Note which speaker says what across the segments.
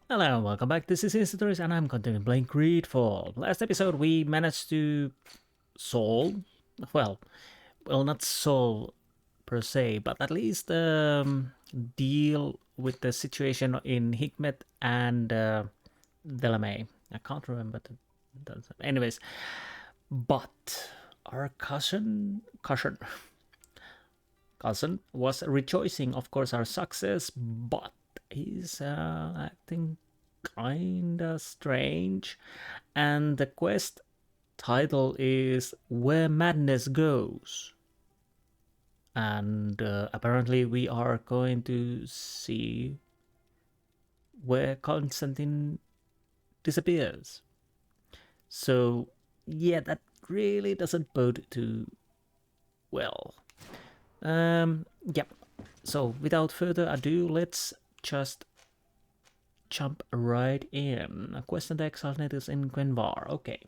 Speaker 1: Hello, welcome back. This is Insti and I'm continuing playing GreedFall. Last episode we managed to solve, well, not solve per se, but at least deal with the situation in Hikmet and Delamay. I can't remember anyways, but our cousin was rejoicing, of course, our success, but he's acting kinda strange. And the quest title is Where Madness Goes. And apparently we are going to see where Constantine disappears. So yeah, that really doesn't bode too well. Yep. So without further ado, let's just jump right in. A question to exile natives in Gwenvar. Okay,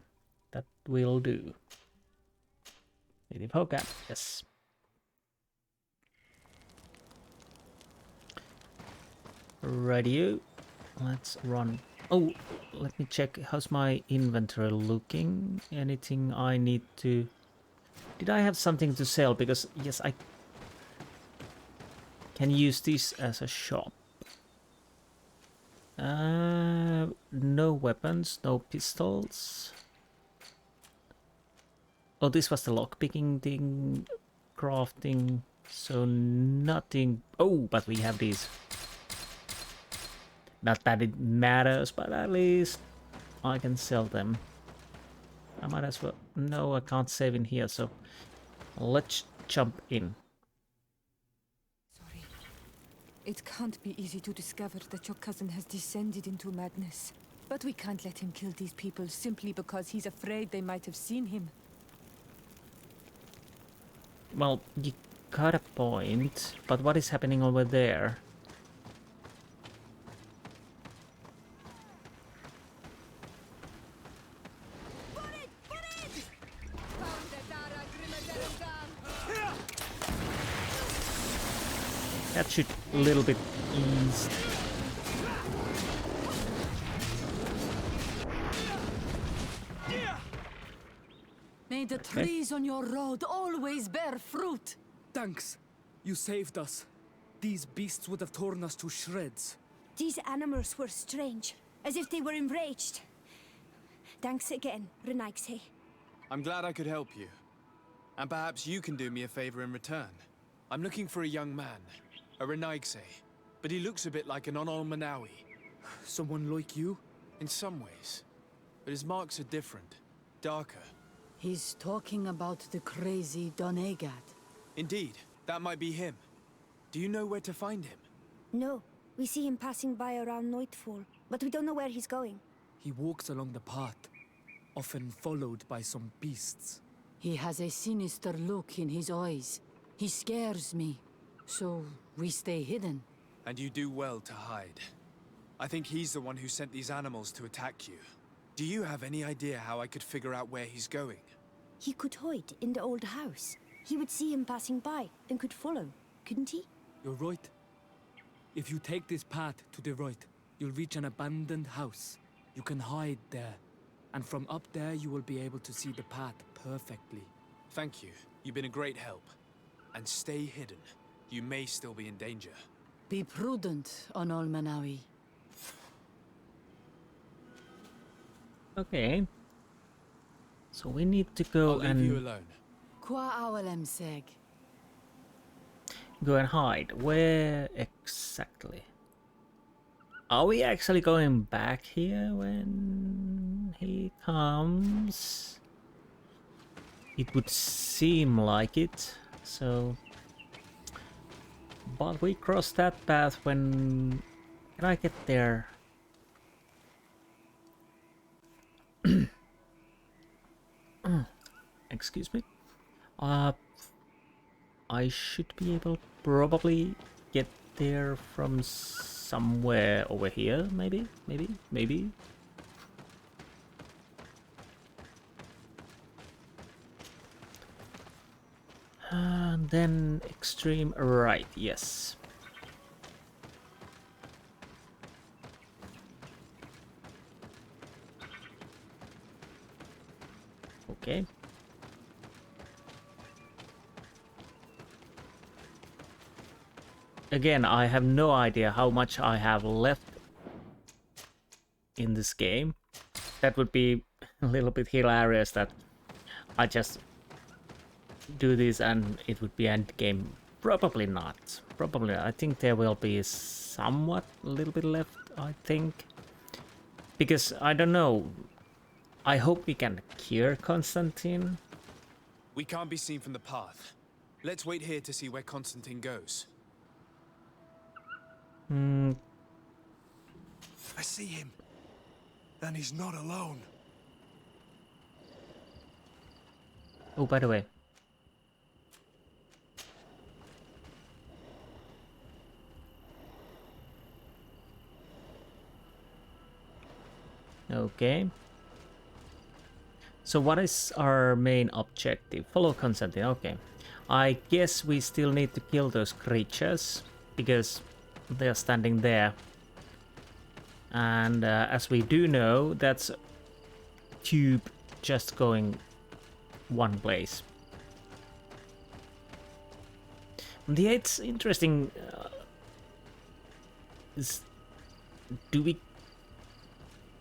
Speaker 1: that will do. Native Hoka, yes. Radio. Let's run. Oh, let me check. How's my inventory looking? Anything I need to... Did I have something to sell? Because, yes, I can use this as a shop. No weapons, no pistols. Oh, this was the lockpicking thing, crafting, so nothing. Oh, but we have these. Not that it matters, but at least I can sell them. I might as well. No, I can't save in here, so let's jump in.
Speaker 2: Sorry. It can't be easy to discover that your cousin has descended into madness. But we can't let him kill these people simply because he's afraid they might have seen him.
Speaker 1: Well, you got a point, but what is happening over there? That should a little bit ease.
Speaker 2: May the trees on your road always bear fruit.
Speaker 3: Thanks. You saved us. These beasts would have torn us to shreds.
Speaker 4: These animals were strange, as if they were enraged. Thanks again, Renaigse.
Speaker 5: I'm glad I could help you. And perhaps you can do me a favor in return. I'm looking for a young man, a Renaigse, but he looks a bit like an Onol Manawi.
Speaker 3: Someone like you?
Speaker 5: In some ways. But his marks are different, darker.
Speaker 2: He's talking about the crazy Donegad.
Speaker 5: Indeed, that might be him. Do you know where to find him?
Speaker 4: No, we see him passing by around nightfall, but we don't know where he's going.
Speaker 3: He walks along the path, often followed by some beasts.
Speaker 2: He has a sinister look in his eyes. He scares me. So we stay hidden.
Speaker 5: And you do well to hide. I think he's the one who sent these animals to attack you. Do you have any idea how I could figure out where he's going?
Speaker 4: He could hide in the old house. He would see him passing by and could follow, couldn't he?
Speaker 3: You're right. If you take this path to the right, you'll reach an abandoned house. You can hide there. And from up there, you will be able to see the path perfectly.
Speaker 5: Thank you. You've been a great help. And stay hidden. You may still be in danger.
Speaker 2: Be prudent, Onol Manawi.
Speaker 1: Okay. So we need to go
Speaker 5: I'll leave
Speaker 1: and
Speaker 5: you alone.
Speaker 2: Qua awalem seg.
Speaker 1: go and hide. Where exactly? Are we actually going back here when he comes? It would seem like it. So, but we crossed that path when... Can I get there? Excuse me. I should be able probably get there from somewhere over here, maybe. And then extreme right, yes. Okay. Again, I have no idea how much I have left in this game. That would be a little bit hilarious that I just do this and it would be end game. Probably not. Probably not. I think there will be somewhat a little bit left, I think. Because I don't know. I hope we can cure Constantine.
Speaker 5: We can't be seen from the path. Let's wait here to see where Constantine goes.
Speaker 1: Hmm.
Speaker 6: I see him. And he's not alone.
Speaker 1: Oh, by the way. Okay. So what is our main objective? Follow Constantine. Okay. I guess we still need to kill those creatures because they are standing there. And as we do know, that's a tube just going one place. Yeah, it's interesting. Do we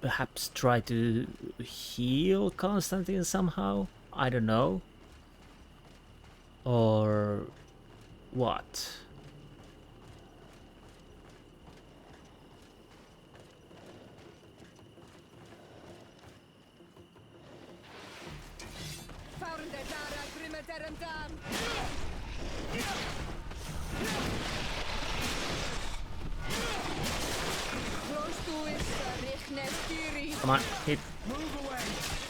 Speaker 1: perhaps try to heal Constantine somehow? I don't know. Or what? Come on, hit.
Speaker 6: Move away.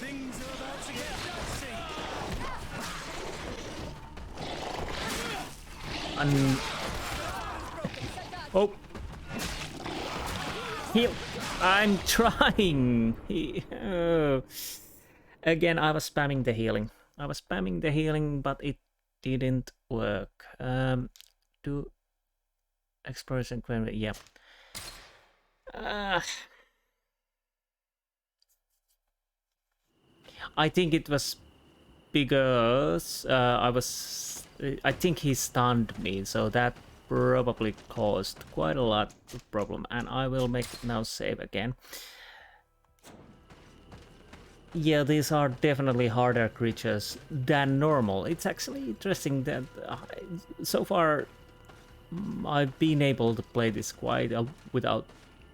Speaker 6: Things are about to get dicey.
Speaker 1: Oh. Heal. I'm trying. Again, I was spamming the healing. But it didn't work. Do exploration. Yeah. I think it was because I think he stunned me, so that probably caused quite a lot of problem. And I will make it now save again. Yeah, these are definitely harder creatures than normal. It's actually interesting that so far I've been able to play this quite without,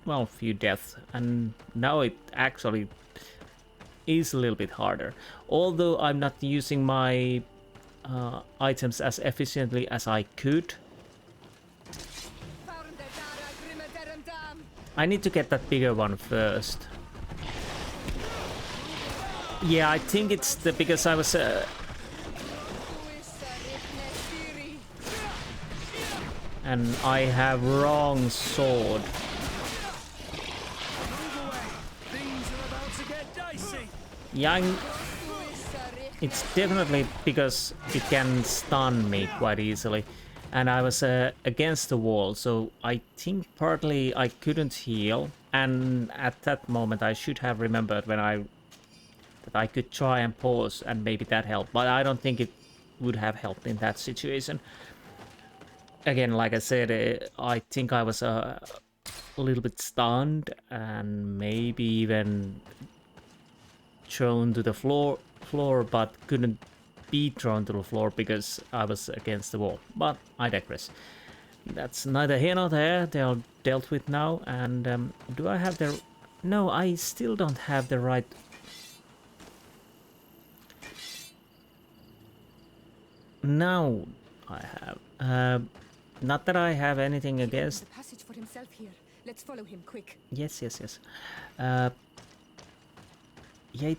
Speaker 1: well, few deaths, and now it actually is a little bit harder. Although I'm not using my items as efficiently as I could. I need to get that bigger one first. Yeah, I think it's because I was and I have wrong sword. Young, it's definitely because it can stun me quite easily, and I was against the wall, so I think partly I couldn't heal, and at that moment I should have remembered that I could try and pause, and maybe that helped, but I don't think it would have helped in that situation. Again, like I said, I think I was a little bit stunned, and maybe even thrown to the floor, but couldn't be thrown to the floor because I was against the wall. But I digress. That's neither here nor there. They are dealt with now. And do I have the... No, I still don't have the right... Now I have. Not that I have anything against...
Speaker 2: The passage for himself here. Let's follow him, quick.
Speaker 1: Yes. Yeah, it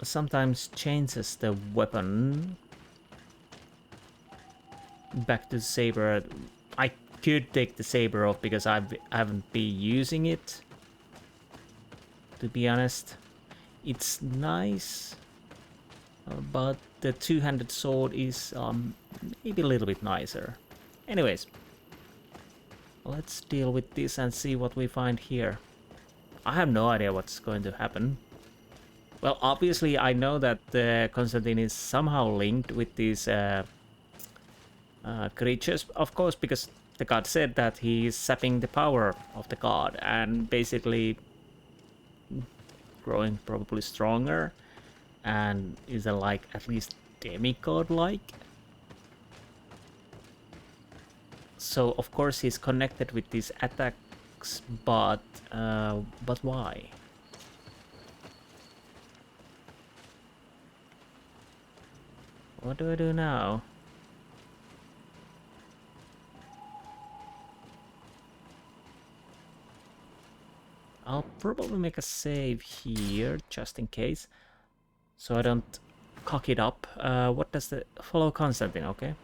Speaker 1: sometimes changes the weapon back to the saber. I could take the saber off because I haven't been using it, to be honest. It's nice, but the two-handed sword is maybe a little bit nicer. Anyways, let's deal with this and see what we find here. I have no idea what's going to happen. Well, obviously, I know that Constantine is somehow linked with these creatures, of course, because the god said that he is sapping the power of the god and basically growing probably stronger and is a, like at least demigod-like. So of course he's connected with these attacks, but why? What do I do now? I'll probably make a save here, just in case, so I don't cock it up. What does the follow Constantine? Okay.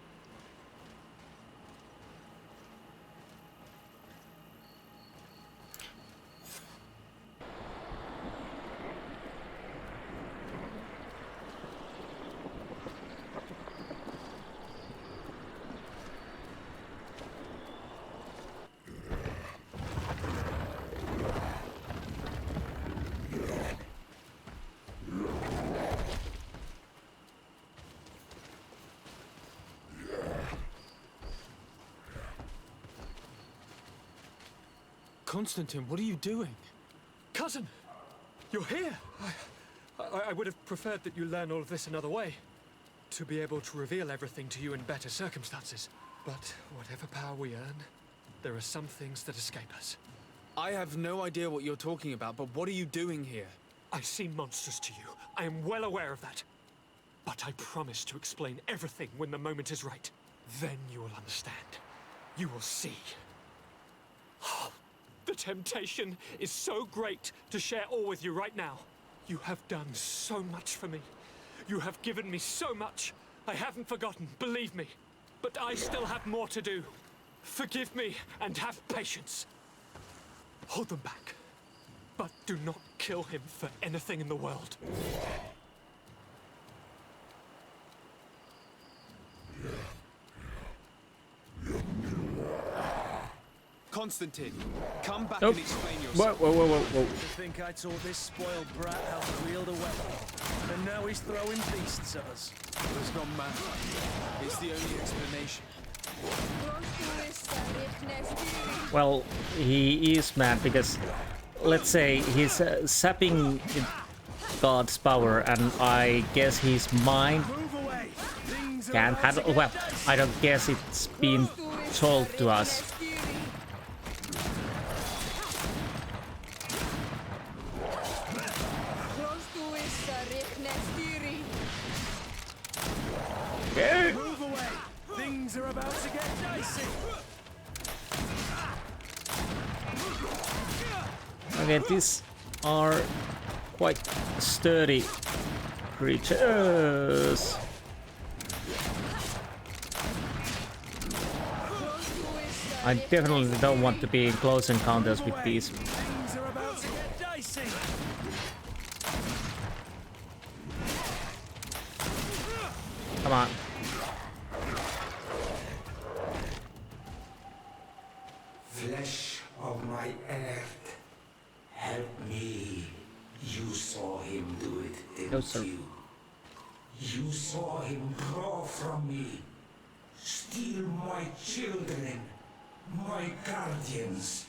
Speaker 5: Constantine, what are you doing?
Speaker 6: Cousin! You're here! I would have preferred that you learn all of this another way. To be able to reveal everything to you in better circumstances. But whatever power we earn, there are some things that escape us.
Speaker 5: I have no idea what you're talking about, but what are you doing here?
Speaker 6: I seem monstrous to you. I am well aware of that. But I promise to explain everything when the moment is right. Then you will understand. You will see. The temptation is so great to share all with you right now. You have done so much for me. You have given me so much. I haven't forgotten, believe me. But I still have more to do. Forgive me and have patience. Hold them back. But do not kill him for anything in the world.
Speaker 5: Constantine, come back
Speaker 1: Nope.
Speaker 5: and explain yourself.
Speaker 1: Whoa.
Speaker 7: To think I taught this spoiled brat how to wield a weapon, and now he's throwing beasts at us.
Speaker 5: It's not mad. It's the only explanation.
Speaker 1: Well, he is mad because, let's say, he's sapping God's power, and I guess his mind
Speaker 7: Move away! Things are
Speaker 1: can't
Speaker 7: about to
Speaker 1: handle.
Speaker 7: get
Speaker 1: Well,
Speaker 7: dicey.
Speaker 1: I don't guess it's been told to us.
Speaker 7: Move away! Things are about to get dicey.
Speaker 1: Okay, these are quite sturdy creatures. I definitely don't want to be in close encounters with these.
Speaker 7: Things are about to get dicey.
Speaker 1: Come on.
Speaker 8: Flesh of my earth, help me. You saw him do it, didn't
Speaker 1: No, sir.
Speaker 8: you? You saw him draw from me, steal my children, my guardians,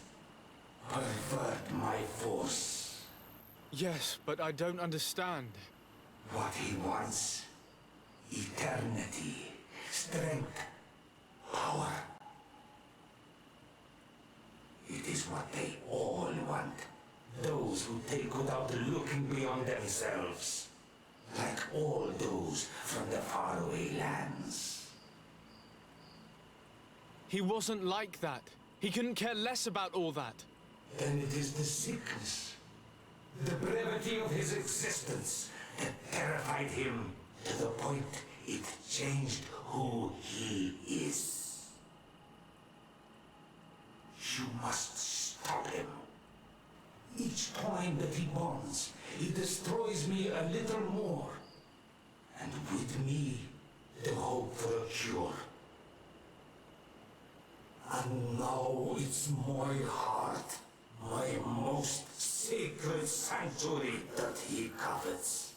Speaker 8: pervert my force.
Speaker 5: Yes, but I don't understand.
Speaker 8: What he wants, eternity, strength, power. It is what they all want. Those who take without looking beyond themselves. Like all those from the faraway lands.
Speaker 5: He wasn't like that. He couldn't care less about all that.
Speaker 8: Then it is the sickness, the brevity of his existence that terrified him to the point it changed who he is. You must stop him. Each time that he bonds, he destroys me a little more. And with me, the hope for a cure. And now it's my heart, my most sacred sacrifice. sanctuary that he covets.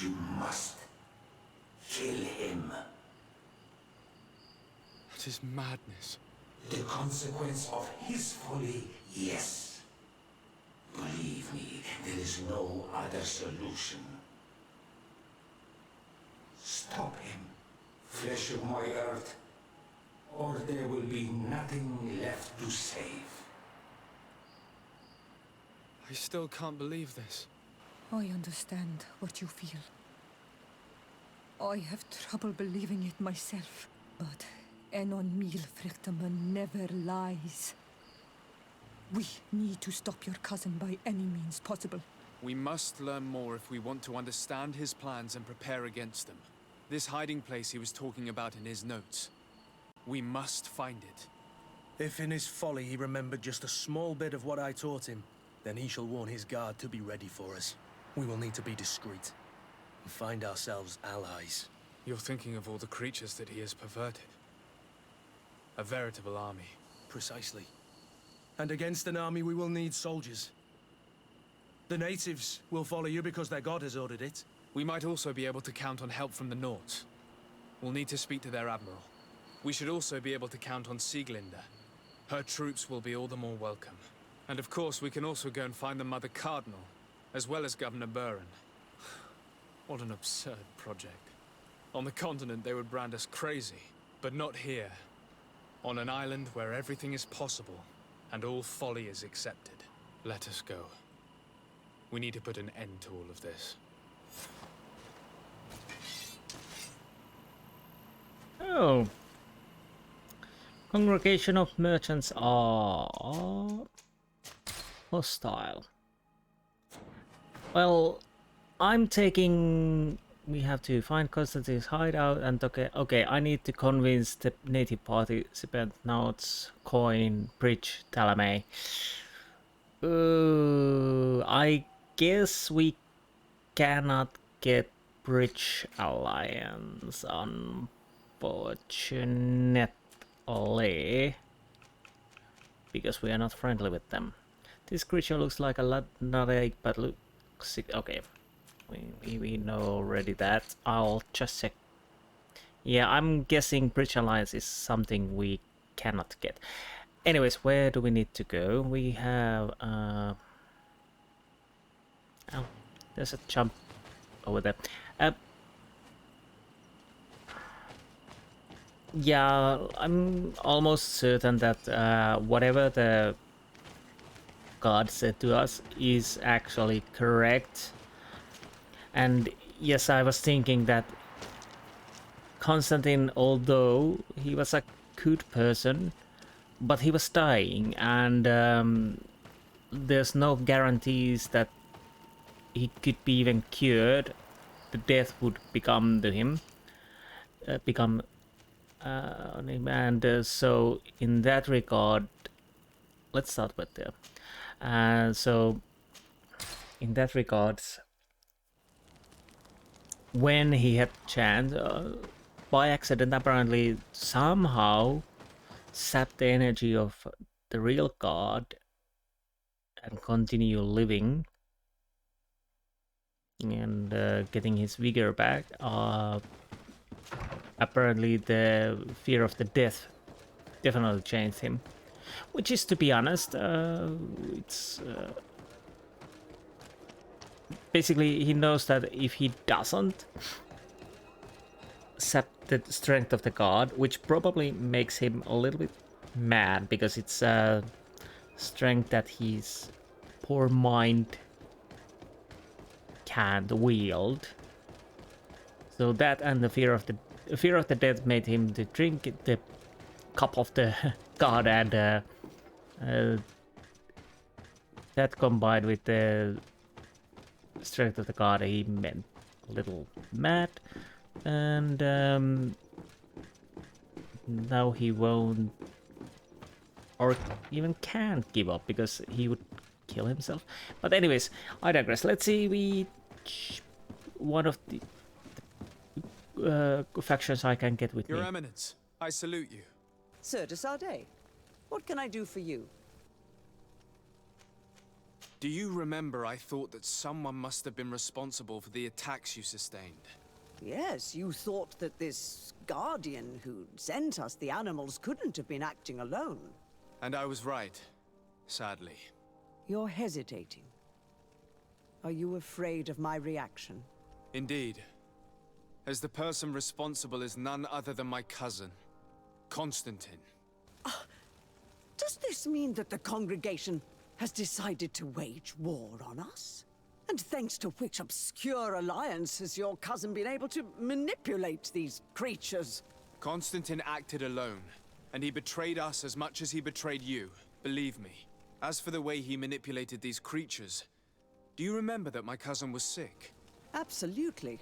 Speaker 8: You must kill him.
Speaker 5: That is madness.
Speaker 8: The consequence of his folly, yes. Believe me, there is no other solution. Stop him, flesh of my earth, or there will be nothing left to save.
Speaker 5: I still can't believe this.
Speaker 2: I understand what you feel. I have trouble believing it myself. But Enon Mil Frichterman never lies. We need to stop your cousin by any means possible.
Speaker 5: We must learn more if we want to understand his plans and prepare against them. This hiding place he was talking about in his notes. We must find it.
Speaker 7: If in his folly he remembered just a small bit of what I taught him, then he shall warn his guard to be ready for us. We will need to be discreet and find ourselves allies.
Speaker 5: You're thinking of all the creatures that he has perverted. A veritable army.
Speaker 7: Precisely. And against an army we will need soldiers. The natives will follow you because their god has ordered it.
Speaker 5: We might also be able to count on help from the Nords. We'll need to speak to their admiral. We should also be able to count on Sieglinde. Her troops will be all the more welcome. And of course, we can also go and find the Mother Cardinal, as well as Governor Buren. What an absurd project. On the continent, they would brand us crazy, but not here. On an island where everything is possible, and all folly is accepted. Let us go. We need to put an end to all of this.
Speaker 1: Oh. Congregation of merchants are hostile. Well, I'm taking... We have to find Constantine's hideout and okay, I need to convince the native participant notes, coin, bridge, Talamay. I guess we cannot get bridge alliance, unfortunately, because we are not friendly with them. This creature looks like a lunatic, but looks okay. We know already that. I'll just check. Yeah, I'm guessing Bridge Alliance is something we cannot get. Anyways, where do we need to go? We have... Oh, there's a jump over there. Yeah, I'm almost certain that whatever the god said to us is actually correct. And yes, I was thinking that Constantine, although he was a good person, but he was dying, and there's no guarantees that he could be even cured. The death would become to him, and so in that regard, let's start with there. So in that regards, when he had chance, by accident apparently somehow sap the energy of the real god and continue living and getting his vigor back. Apparently the fear of the death definitely changed him, which is, to be honest, it's basically he knows that if he doesn't sap the strength of the god, which probably makes him a little bit mad because it's a strength that his poor mind can't wield. So that and the fear of the death made him to drink the cup of the god, and that combined with the strength of the god, he went a little mad, and now he won't or even can't give up because he would kill himself. But anyways, I digress. Let's see one of the factions I can get with
Speaker 5: Your
Speaker 1: me.
Speaker 5: Eminence, I salute you.
Speaker 9: Sir de Sardet, what can I do for you?
Speaker 5: Do you remember I thought that someone must have been responsible for the attacks you sustained?
Speaker 9: Yes, you thought that this guardian who sent us the animals couldn't have been acting alone.
Speaker 5: And I was right, sadly.
Speaker 9: You're hesitating. Are you afraid of my reaction?
Speaker 5: Indeed. As the person responsible is none other than my cousin, Constantine.
Speaker 9: Does this mean that the congregation has decided to wage war on us? And thanks to which obscure alliance has your cousin been able to manipulate these creatures?
Speaker 5: Constantine acted alone, and he betrayed us as much as he betrayed you, believe me. As for the way he manipulated these creatures, do you remember that my cousin was sick?
Speaker 9: Absolutely.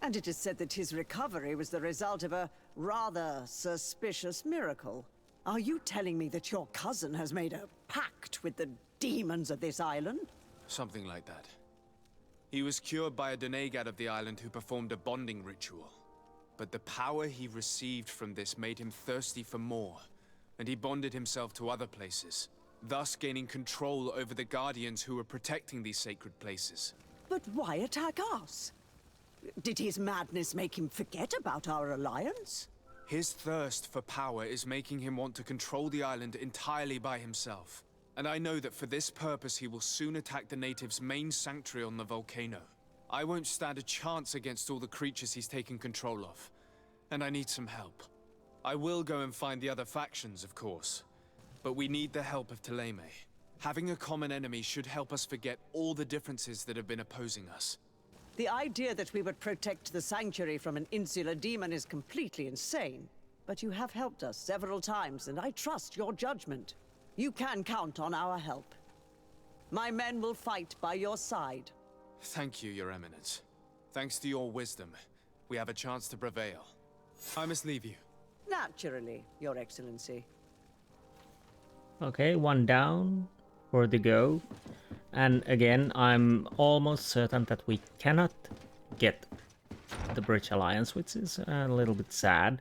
Speaker 9: And it is said that his recovery was the result of a rather suspicious miracle. Are you telling me that your cousin has made a pact with the demons of this island?
Speaker 5: Something like that. He was cured by a Donegad of the island who performed a bonding ritual. But the power he received from this made him thirsty for more, and he bonded himself to other places, thus gaining control over the guardians who were protecting these sacred places.
Speaker 9: But why attack us? Did his madness make him forget about our alliance?
Speaker 5: His thirst for power is making him want to control the island entirely by himself. And I know that for this purpose he will soon attack the natives' main sanctuary on the volcano. I won't stand a chance against all the creatures he's taken control of. And I need some help. I will go and find the other factions, of course. But we need the help of Thélème. Having a common enemy should help us forget all the differences that have been opposing us.
Speaker 9: The idea that we would protect the sanctuary from an insular demon is completely insane. But you have helped us several times, and I trust your judgment. You can count on our help. My men will fight by your side.
Speaker 5: Thank you, Your Eminence. Thanks to your wisdom, we have a chance to prevail. I must leave you.
Speaker 9: Naturally, Your Excellency.
Speaker 1: Okay, one down for the go. And again, I'm almost certain that we cannot get the Bridge Alliance, which is a little bit sad.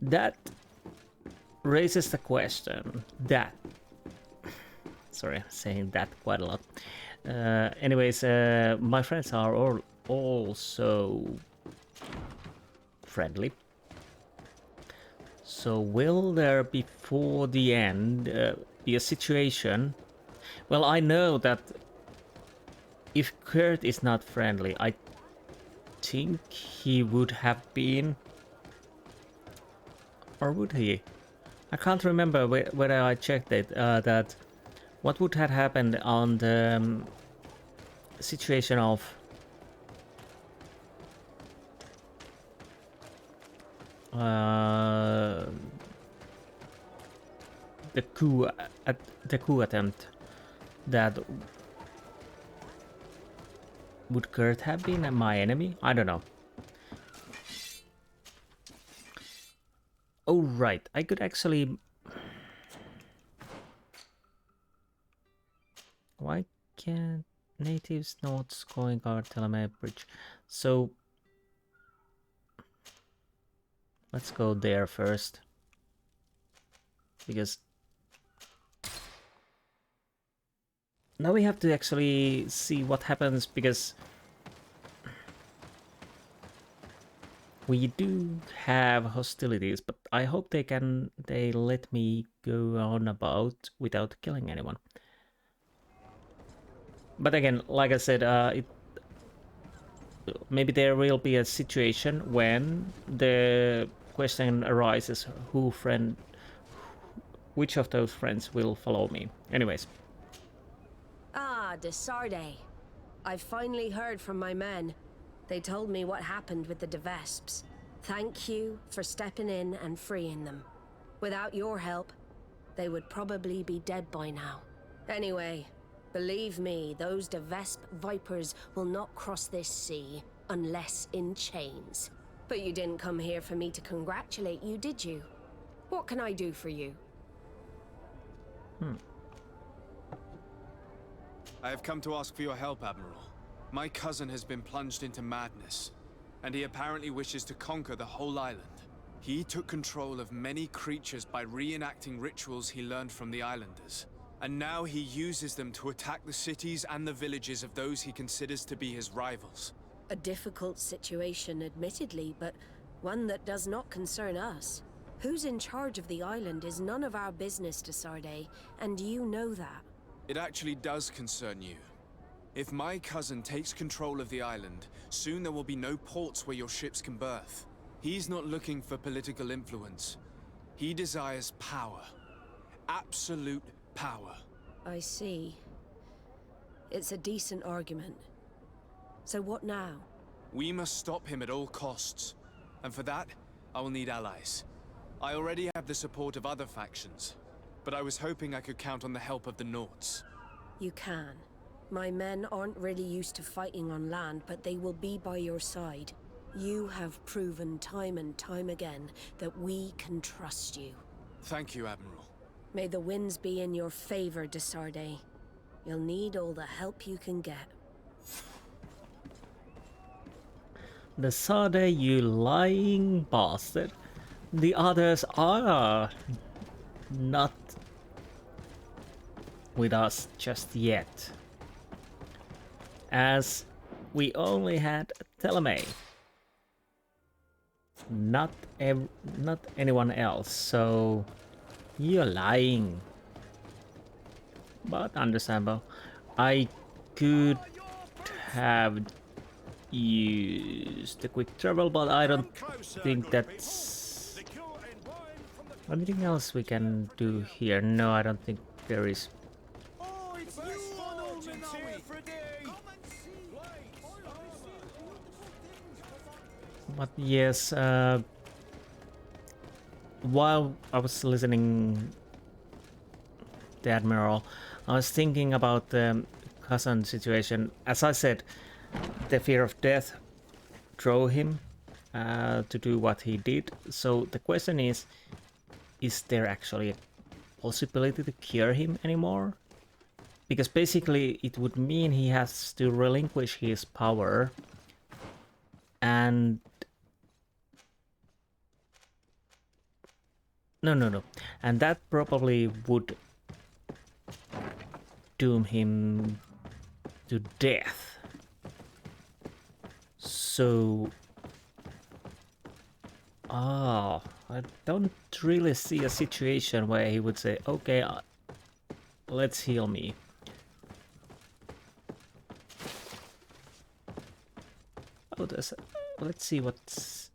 Speaker 1: That raises the question that... Sorry, I'm saying that quite a lot. Anyways, my friends are all also friendly. So will there before the end be a situation... Well, I know that if Kurt is not friendly, I think he would have been... Or would he? I can't remember whether I checked it, that what would have happened on the situation of the coup attempt. That would Kurt have been my enemy? I don't know. Oh right, I could actually... Why can't natives not scoring guard Thélème bridge? So let's go there first, because now we have to actually see what happens, because we do have hostilities, but I hope they let me go on about without killing anyone. But again, like I said, maybe there will be a situation when the question arises which of those friends will follow me. Anyways.
Speaker 10: Ah, de Sardet. I've finally heard from my men. They told me what happened with the de Vesps. Thank you for stepping in and freeing them. Without your help, they would probably be dead by now. Anyway, believe me, those de Vesp vipers will not cross this sea unless in chains. But you didn't come here for me to congratulate you, did you? What can I do for you?
Speaker 5: I have come to ask for your help, Admiral. My cousin has been plunged into madness, and he apparently wishes to conquer the whole island. He took control of many creatures by reenacting rituals he learned from the islanders. And now he uses them to attack the cities and the villages of those he considers to be his rivals.
Speaker 10: A difficult situation, admittedly, but one that does not concern us. Who's in charge of the island is none of our business, Desarde, and you know that.
Speaker 5: It actually does concern you. If my cousin takes control of the island, soon there will be no ports where your ships can berth. He's not looking for political influence. He desires power. Absolute power.
Speaker 10: I see. It's a decent argument. So what now?
Speaker 5: We must stop him at all costs. And for that, I will need allies. I already have the support of other factions, but I was hoping I could count on the help of the Nauts.
Speaker 10: You can. My men aren't really used to fighting on land, but they will be by your side. You have proven time and time again that we can trust you.
Speaker 5: Thank you, Admiral.
Speaker 10: May the winds be in your favor, Desarde. You'll need all the help you can get.
Speaker 1: Desarde, you lying bastard. The others are not with us just yet, as we only had Telemay, not anyone else, so you're lying. But understandable. I could have used the quick travel, but I don't think that's anything else we can do here. No, I don't think there is. But yes, while I was listening the Admiral, I was thinking about the cousin situation. As I said, the fear of death drove him to do what he did. So the question is there actually a possibility to cure him anymore? Because basically it would mean he has to relinquish his power, and no, and that probably would doom him to death. So I don't really see a situation where he would say, okay, let's heal me. Oh, let's see what's...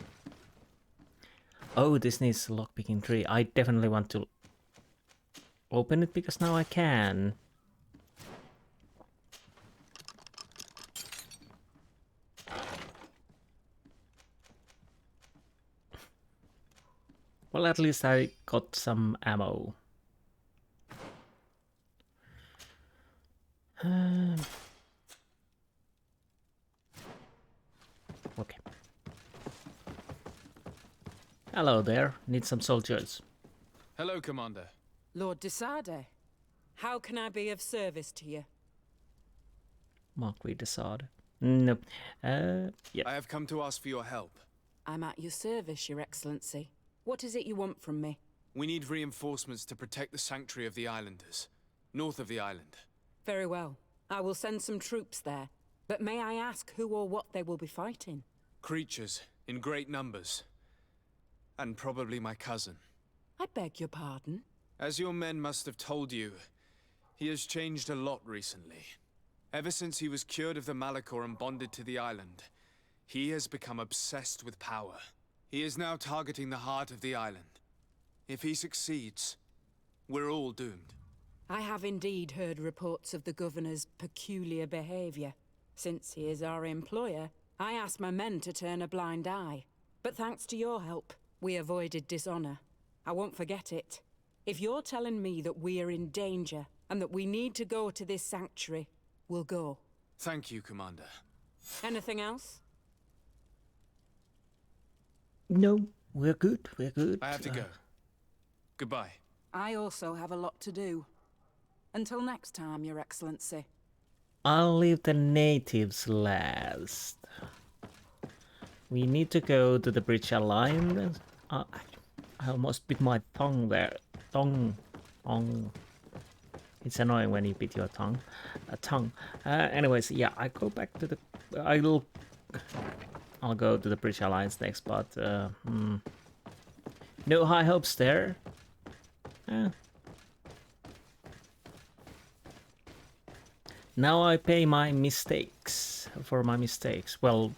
Speaker 1: Oh, this needs a lockpicking tree. I definitely want to open it because now I can. Well, at least I got some ammo. Okay. Hello there. Need some soldiers.
Speaker 5: Hello, Commander.
Speaker 11: Lord Desarde, how can I be of service to you?
Speaker 1: Marquis Desarde. Nope. Yeah.
Speaker 5: I have come to ask for your help.
Speaker 11: I'm at your service, Your Excellency. What is it you want from me?
Speaker 5: We need reinforcements to protect the sanctuary of the islanders, north of the island.
Speaker 11: Very well. I will send some troops there. But may I ask who or what they will be fighting?
Speaker 5: Creatures, in great numbers. And probably my cousin.
Speaker 11: I beg your pardon?
Speaker 5: As your men must have told you, he has changed a lot recently. Ever since he was cured of the Malachor and bonded to the island, he has become obsessed with power. He is now targeting the heart of the island. If he succeeds, we're all doomed.
Speaker 11: I have indeed heard reports of the Governor's peculiar behavior. Since he is our employer, I asked my men to turn a blind eye. But thanks to your help, we avoided dishonor. I won't forget it. If you're telling me that we are in danger and that we need to go to this sanctuary, we'll go.
Speaker 5: Thank you, Commander.
Speaker 11: Anything else?
Speaker 1: No, we're good. We're good.
Speaker 5: I have to go. Goodbye.
Speaker 11: I also have a lot to do. Until next time, Your Excellency.
Speaker 1: I'll leave the natives last. We need to go to the Bridge Alliance. I almost bit my tongue there. Tongue. It's annoying when you bit your tongue. Anyways, yeah, I go back to the. I'll go to the British Alliance next, but no high hopes there. Now I pay my mistakes for my mistakes. Well,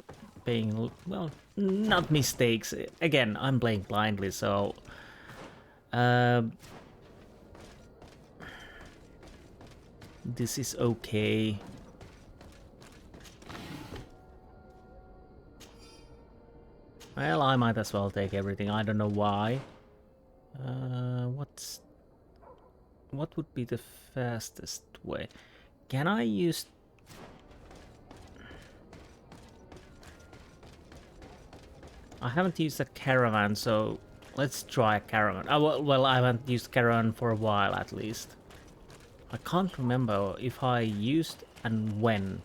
Speaker 1: not mistakes. Again, I'm playing blindly, so this is okay. Well, I might as well take everything. I don't know why. What would be the fastest way? Can I use... I haven't used a caravan, so let's try a caravan. Well, I haven't used caravan for a while at least. I can't remember if I used and when.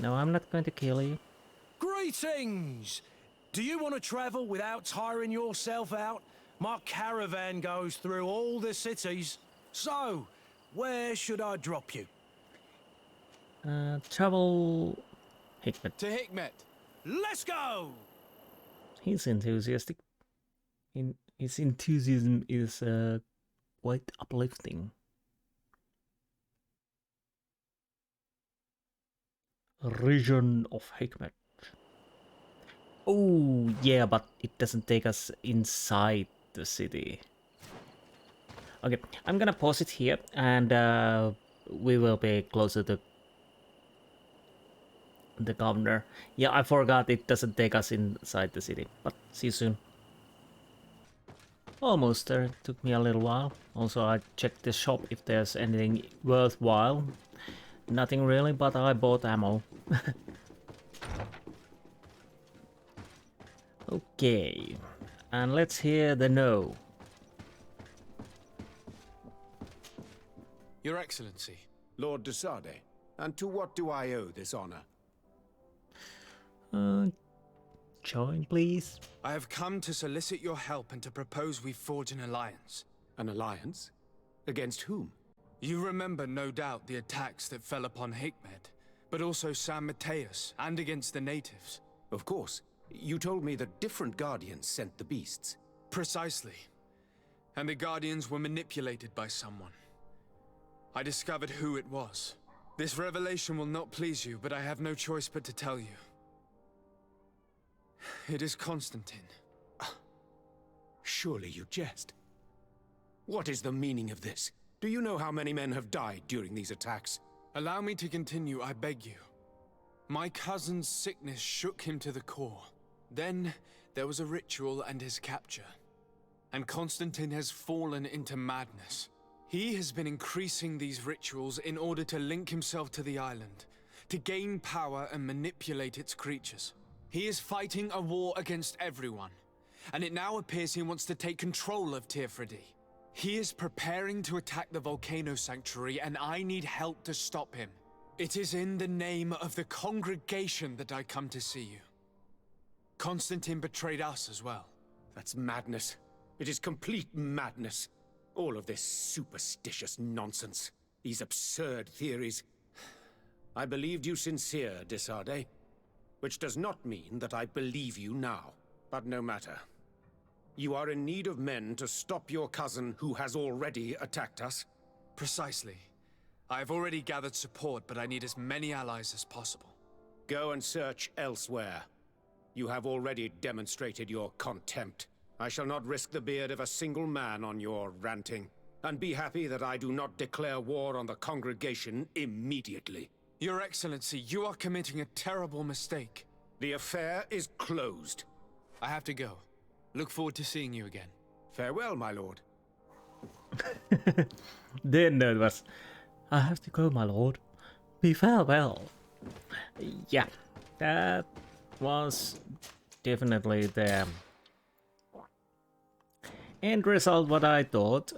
Speaker 1: No, I'm not going to kill you.
Speaker 7: Greetings! Do you want to travel without tiring yourself out? My caravan goes through all the cities. So, where should I drop you?
Speaker 1: Travel... Hikmet.
Speaker 3: To Hikmet.
Speaker 7: Let's go!
Speaker 1: He's enthusiastic. His enthusiasm is quite uplifting. Region of Hikmet. Oh, yeah, but it doesn't take us inside the city. Okay, I'm gonna pause it here, and we will be closer to the governor. Yeah, I forgot it doesn't take us inside the city, but see you soon. Almost there, took me a little while. Also, I checked the shop if there's anything worthwhile. Nothing really, but I bought ammo. Okay, and let's hear the no.
Speaker 12: Your Excellency, Lord de Sade, and to what do I owe this honor?
Speaker 1: Join, please.
Speaker 5: I have come to solicit your help and to propose we forge an alliance.
Speaker 12: An alliance? Against whom?
Speaker 5: You remember, no doubt, the attacks that fell upon Hikmet, but also San Mateus, and against the natives.
Speaker 12: Of course. You told me that different guardians sent the beasts.
Speaker 5: Precisely. And the guardians were manipulated by someone. I discovered who it was. This revelation will not please you, but I have no choice but to tell you. It is Constantine.
Speaker 12: Surely you jest. What is the meaning of this? Do you know how many men have died during these attacks?
Speaker 5: Allow me to continue, I beg you. My cousin's sickness shook him to the core. Then there was a ritual and his capture. And Constantine has fallen into madness. He has been increasing these rituals in order to link himself to the island, to gain power and manipulate its creatures. He is fighting a war against everyone, and it now appears he wants to take control of Teer Fradee. He is preparing to attack the volcano sanctuary, and I need help to stop him. It is in the name of the congregation that I come to see you. Constantine betrayed us as well.
Speaker 12: That's madness. It is complete madness. All of this superstitious nonsense. These absurd theories. I believed you sincere, de Sade. Which does not mean that I believe you now. But no matter. You are in need of men to stop your cousin who has already attacked us?
Speaker 5: Precisely. I have already gathered support, but I need as many allies as possible.
Speaker 12: Go and search elsewhere. You have already demonstrated your contempt. I shall not risk the beard of a single man on your ranting. And be happy that I do not declare war on the congregation immediately.
Speaker 5: Your Excellency, you are committing a terrible mistake.
Speaker 12: The affair is closed.
Speaker 5: I have to go. Look forward to seeing you again.
Speaker 12: Farewell, my lord.
Speaker 1: Then it was... I have to go, my lord. Be farewell. Yeah, that was definitely the end result what I thought.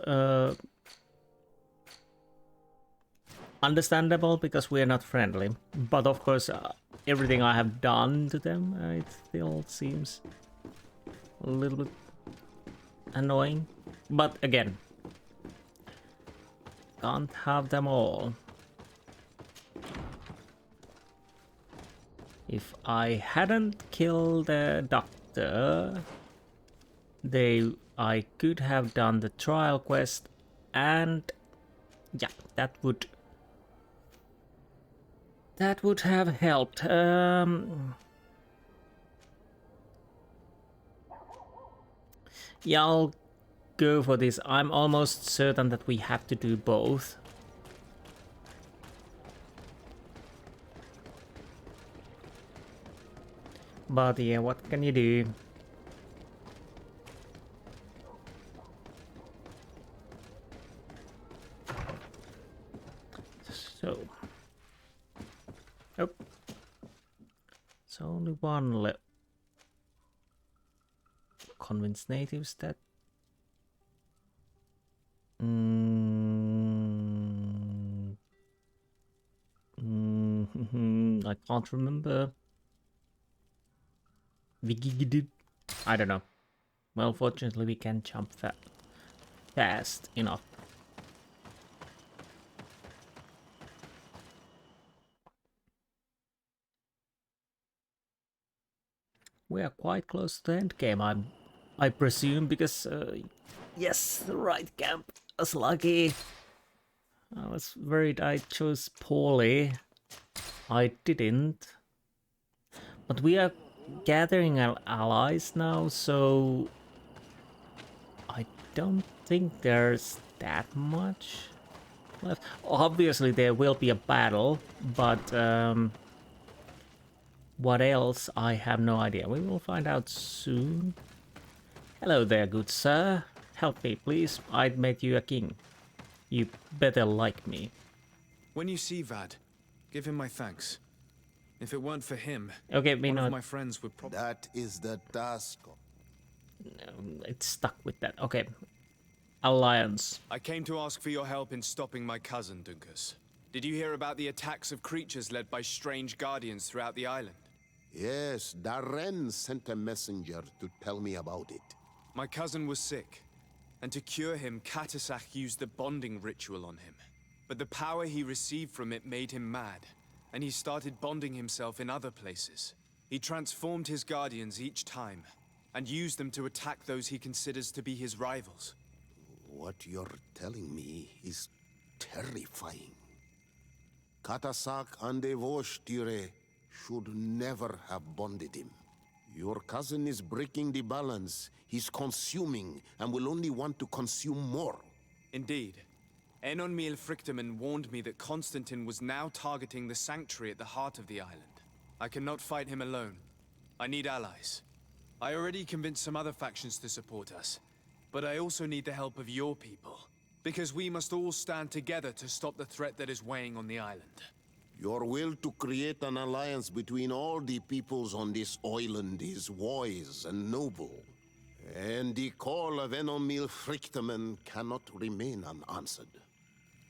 Speaker 1: Understandable because we are not friendly, but of course everything I have done to them, it still seems a little bit annoying. But again, can't have them all. If I hadn't killed the doctor, I could have done the trial quest, and yeah, that would have helped. Yeah, I'll go for this. I'm almost certain that we have to do both. But yeah, what can you do? So, oh, it's only one left. Convince natives that. I can't remember. I don't know. Well, fortunately, we can jump fast enough. We are quite close to the end game, I presume, because yes, the right camp was lucky. I was worried I chose poorly. I didn't. But we are gathering our allies now, so I don't think there's that much left. Obviously there will be a battle, but what else? I have no idea. We will find out soon. Hello there, good sir. Help me, please. I'd made you a king. You better like me.
Speaker 5: When you see Vad, give him my thanks. If it weren't for him,
Speaker 1: okay,
Speaker 5: one of my friends would probably...
Speaker 13: That is the task.
Speaker 1: No, it's stuck with that. Okay. Alliance.
Speaker 5: I came to ask for your help in stopping my cousin, Dunkus. Did you hear about the attacks of creatures led by strange guardians throughout the island?
Speaker 13: Yes, Darren sent a messenger to tell me about it.
Speaker 5: My cousin was sick, and to cure him, Katasak used the bonding ritual on him. But the power he received from it made him mad, and he started bonding himself in other places. He transformed his guardians each time, and used them to attack those he considers to be his rivals.
Speaker 13: What you're telling me is terrifying. Katasak and Devosh Teer should never have bonded him. Your cousin is breaking the balance. He's consuming and will only want to consume more.
Speaker 5: Indeed. Enonmil Frichtemann warned me that Constantine was now targeting the sanctuary at the heart of the island. I cannot fight him alone. I need allies. I already convinced some other factions to support us, but I also need the help of your people, because we must all stand together to stop the threat that is weighing on the island.
Speaker 13: Your will to create an alliance between all the peoples on this island is wise and noble. And the call of Enonmil Frichtemann cannot remain unanswered.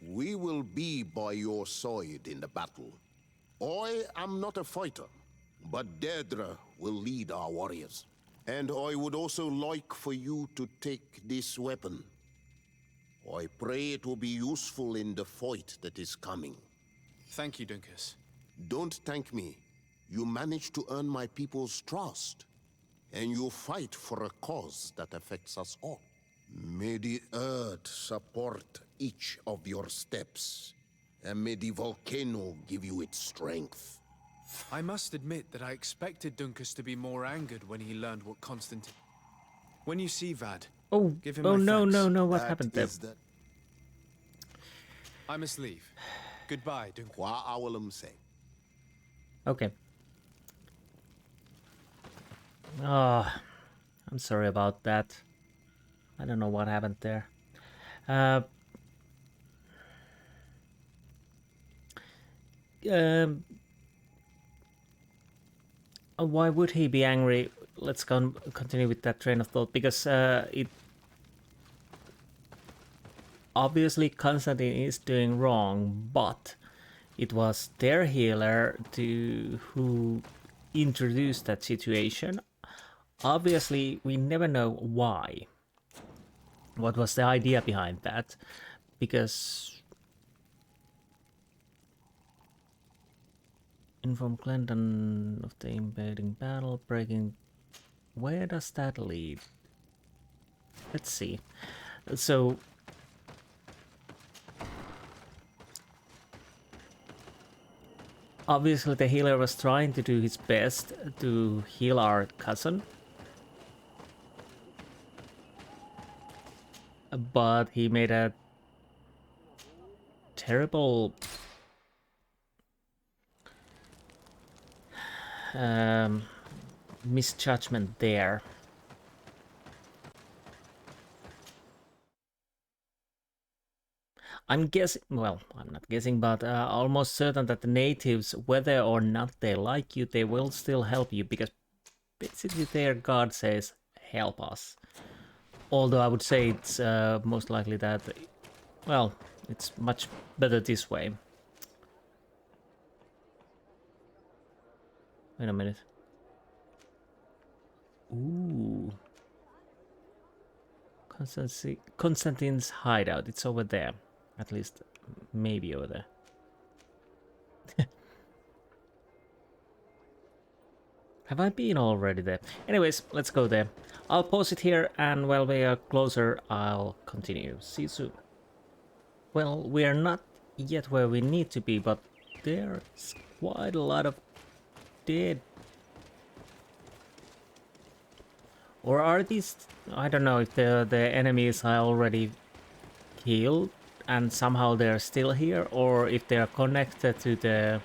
Speaker 13: We will be by your side in the battle. I am not a fighter, but Deirdre will lead our warriors. And I would also like for you to take this weapon. I pray it will be useful in the fight that is coming.
Speaker 5: Thank you, Dunkus.
Speaker 13: Don't thank me. You managed to earn my people's trust. And you fight for a cause that affects us all. May the earth support each of your steps. And may the volcano give you its strength.
Speaker 5: I must admit that I expected Dunkus to be more angered when he learned what Constantine... When you see Vad, give him my thanks.
Speaker 1: No, what happened there?
Speaker 5: I must leave. Goodbye, Dunkus.
Speaker 1: Okay. I'm sorry about that. I don't know what happened there. Why would he be angry? Let's continue with that train of thought, because it obviously Constantine is doing wrong, but it was their healer who introduced that situation. Obviously, we never know why. what was the idea behind that, because inform Glendon of the invading battle, breaking. Where does that lead? Let's see. So obviously the healer was trying to do his best to heal our cousin, but he made a terrible misjudgment there. I'm guessing, well, I'm not guessing, but almost certain that the natives, whether or not they like you, they will still help you, because basically their god says, help us. Although I would say it's most likely that, well, it's much better this way. Wait a minute. Ooh. Constantine's hideout, it's over there. At least, maybe over there. Have I been already there? Anyways, let's go there. I'll pause it here, and while we are closer, I'll continue. See you soon. Well, we are not yet where we need to be, but there's quite a lot of dead. Or are these... I don't know if the enemies are already killed and somehow they're still here, or if they're connected to the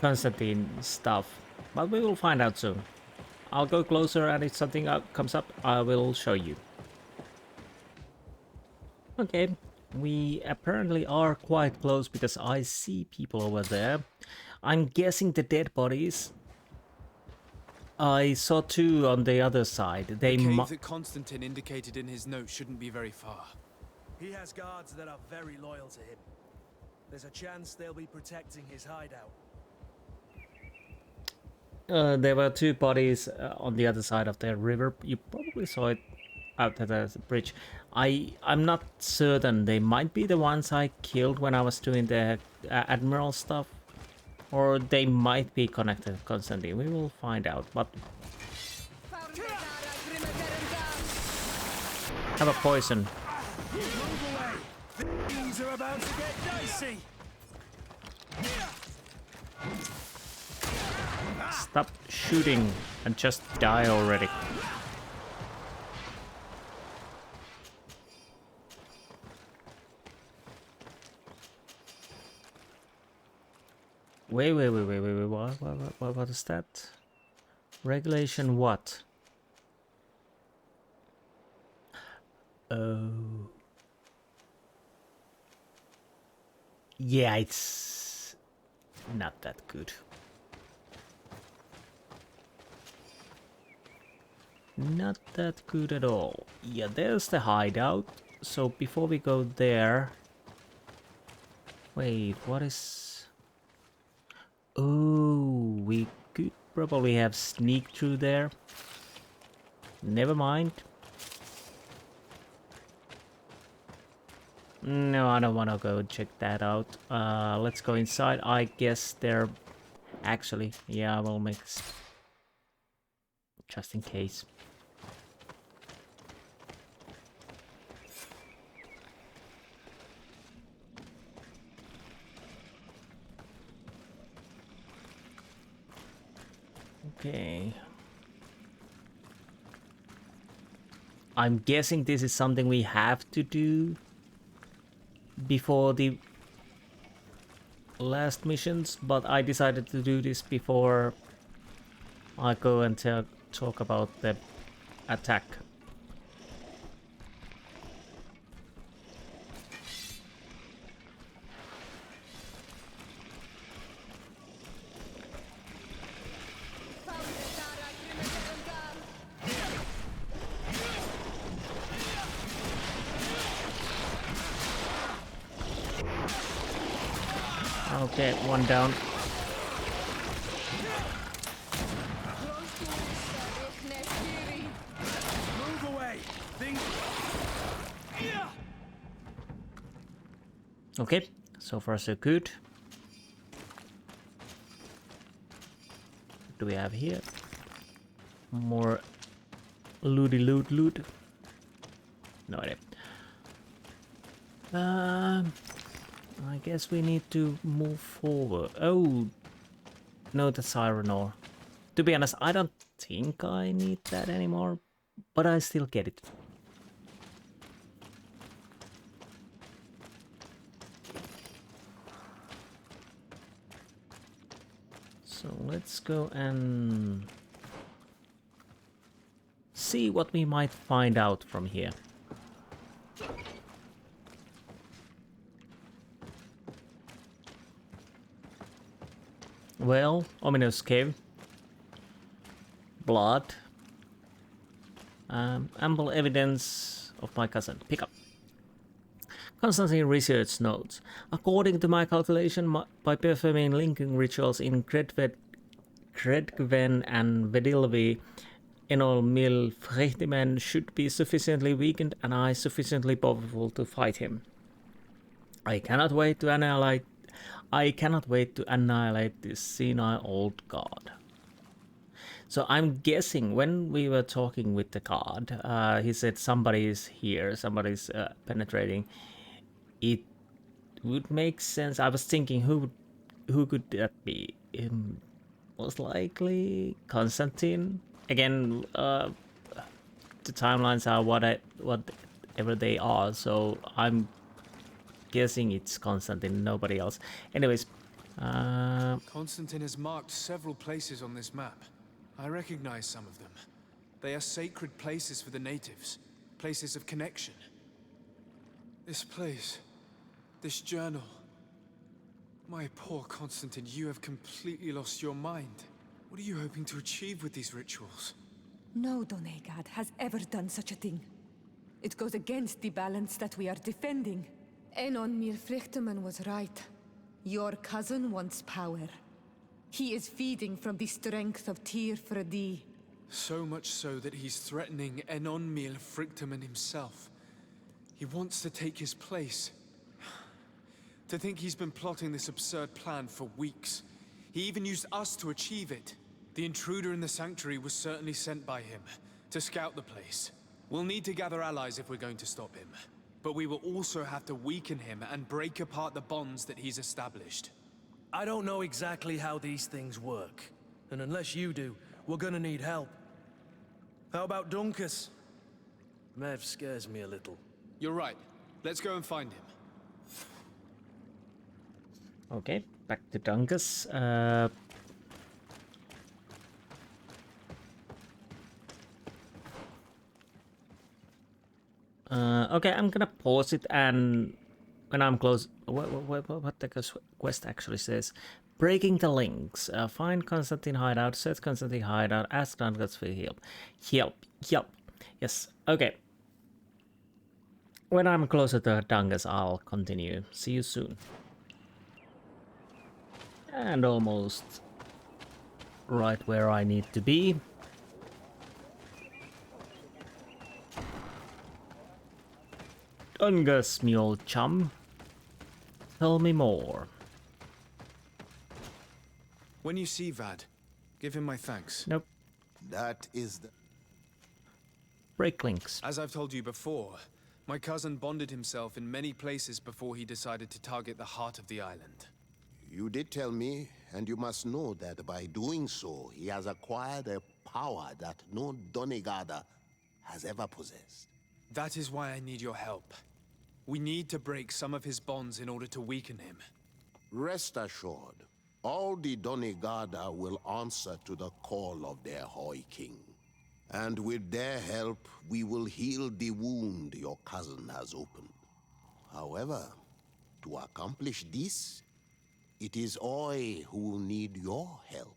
Speaker 1: Constantine stuff. But we will find out soon. I'll go closer, and if something comes up, I will show you. Okay, we apparently are quite close because I see people over there. I'm guessing the dead bodies. I saw two on the other side. They
Speaker 5: the cave that Constantine indicated in his note shouldn't be very far.
Speaker 7: He has guards that are very loyal to him. There's a chance they'll be protecting his hideout.
Speaker 1: There were two bodies on the other side of the river. You probably saw it out at the bridge. I'm not certain. They might be the ones I killed when I was doing the Admiral stuff. Or they might be connected to Constantine. We will find out. But have a poison.
Speaker 7: Things are about to get dicey.
Speaker 1: Stop shooting and just die already. Wait, what is that? Regulation what? Oh. Yeah, it's not that good. Not that good at all. Yeah, there's the hideout. So before we go there... Wait, what is... Oh, we could probably have sneaked through there. Never mind. No, I don't want to go check that out. Let's go inside. I guess they're... Actually, yeah, I will mix. Just in case. Okay. I'm guessing this is something we have to do before the last missions, but I decided to do this before I go and talk about the attack. Okay, one down.
Speaker 7: Move away.
Speaker 1: Okay, so far so good. What do we have here? More looty loot. No idea. I guess we need to move forward. Oh, no, that's iron ore. To be honest, I don't think I need that anymore, but I still get it. So let's go and see what we might find out from here. Well, ominous cave. Blood. Ample evidence of my cousin. Pick up. Constantine research notes. According to my calculation, by performing linking rituals in Gredgven and Vedilvi, Enol Mil Frechtiman should be sufficiently weakened and I sufficiently powerful to fight him. I cannot wait to annihilate this senile old god. So I'm guessing when we were talking with the guard, he said somebody is here, somebody's penetrating. It would make sense. I was thinking who could that be? Most likely Constantine. Again, the timelines are whatever they are, so I'm guessing it's Constantine, nobody else. Anyways,
Speaker 5: Constantine has marked several places on this map. I recognize some of them. They are sacred places for the natives, places of connection. This place, this journal. My poor Constantine, you have completely lost your mind. What are you hoping to achieve with these rituals?
Speaker 2: No Donegad has ever done such a thing. It goes against the balance that we are defending. Enon Mirfrichteman was right. Your cousin wants power. He is feeding from the strength of Teer Fradee.
Speaker 5: So much so that he's threatening Enon Mirfrichteman himself. He wants to take his place. To think he's been plotting this absurd plan for weeks. He even used us to achieve it. The intruder in the sanctuary was certainly sent by him to scout the place. We'll need to gather allies if we're going to stop him. But we will also have to weaken him and break apart the bonds that he's established.
Speaker 7: I don't know exactly how these things work. And unless you do, we're gonna need help. How about Dunkus? Mev scares me a little.
Speaker 5: You're right. Let's go and find him.
Speaker 1: okay, back to Dunkus. Okay, I'm gonna pause it, and when I'm close, what the quest actually says. Breaking the links. Find Constantine hideout, search Constantine hideout, ask Dunkus for help. Yes, okay. When I'm closer to Dunkus, I'll continue. See you soon. And almost right where I need to be. Dungus, me old chum. Tell me more.
Speaker 5: When you see Vad, give him my thanks.
Speaker 1: Nope.
Speaker 13: That is the...
Speaker 1: Break links.
Speaker 5: As I've told you before, my cousin bonded himself in many places before he decided to target the heart of the island.
Speaker 13: You did tell me, and you must know that by doing so, he has acquired a power that no Donegada has ever possessed.
Speaker 5: That is why I need your help. We need to break some of his bonds in order to weaken him.
Speaker 13: Rest assured, all the Donegada will answer to the call of their Hoi King. And with their help, we will heal the wound your cousin has opened. However, to accomplish this, it is I who will need your help.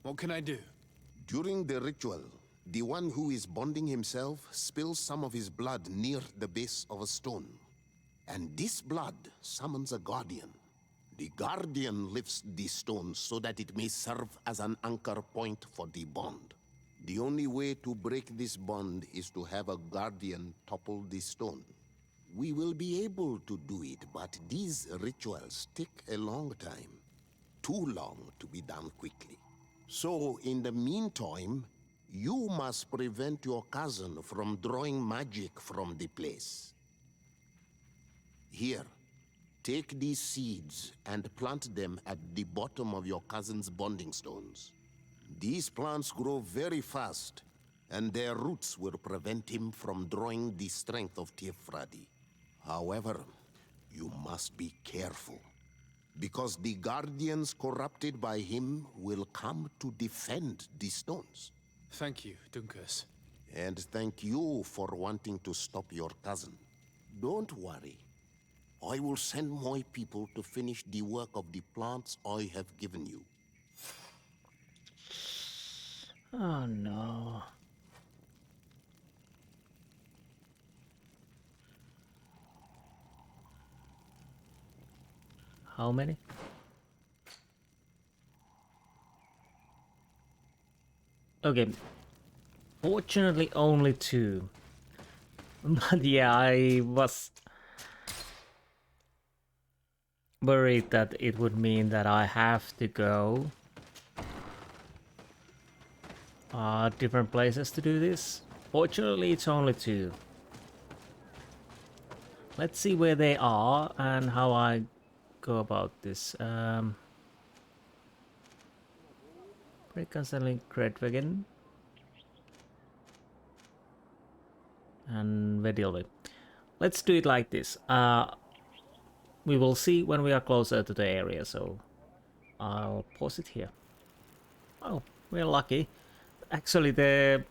Speaker 5: What can I do?
Speaker 13: During the ritual, the one who is bonding himself spills some of his blood near the base of a stone. And this blood summons a guardian. The guardian lifts the stone so that it may serve as an anchor point for the bond. The only way to break this bond is to have a guardian topple the stone. we will be able to do it, but these rituals take a long time. Too long to be done quickly. So, in the meantime, you must prevent your cousin from drawing magic from the place. Here, take these seeds and plant them at the bottom of your cousin's bonding stones. These plants grow very fast, and their roots will prevent him from drawing the strength of Teer Fradee. However, you must be careful, because the guardians corrupted by him will come to defend the stones.
Speaker 5: Thank you, Dunkus.
Speaker 13: And thank you for wanting to stop your cousin. Don't worry. I will send my people to finish the work of the plants I have given you.
Speaker 1: Oh no. How many? Okay. Fortunately, only 2. But yeah, I was worried that it would mean that I have to go different places to do this. Fortunately, it's only 2. Let's see where they are and how I go about this. Reconciling Gredwagon and Vedilvi. Let's do it like this. We will see when we are closer to the area, so I'll pause it here. Oh, we're lucky. Actually, the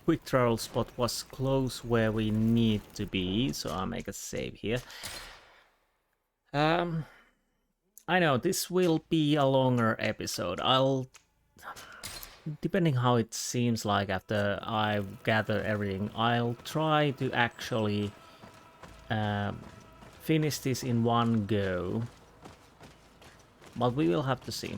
Speaker 1: quick travel spot was close where we need to be, so I'll make a save here. I know this will be a longer episode. Depending how it seems like after I gather everything, I'll try to actually finish this in one go, but we will have to see.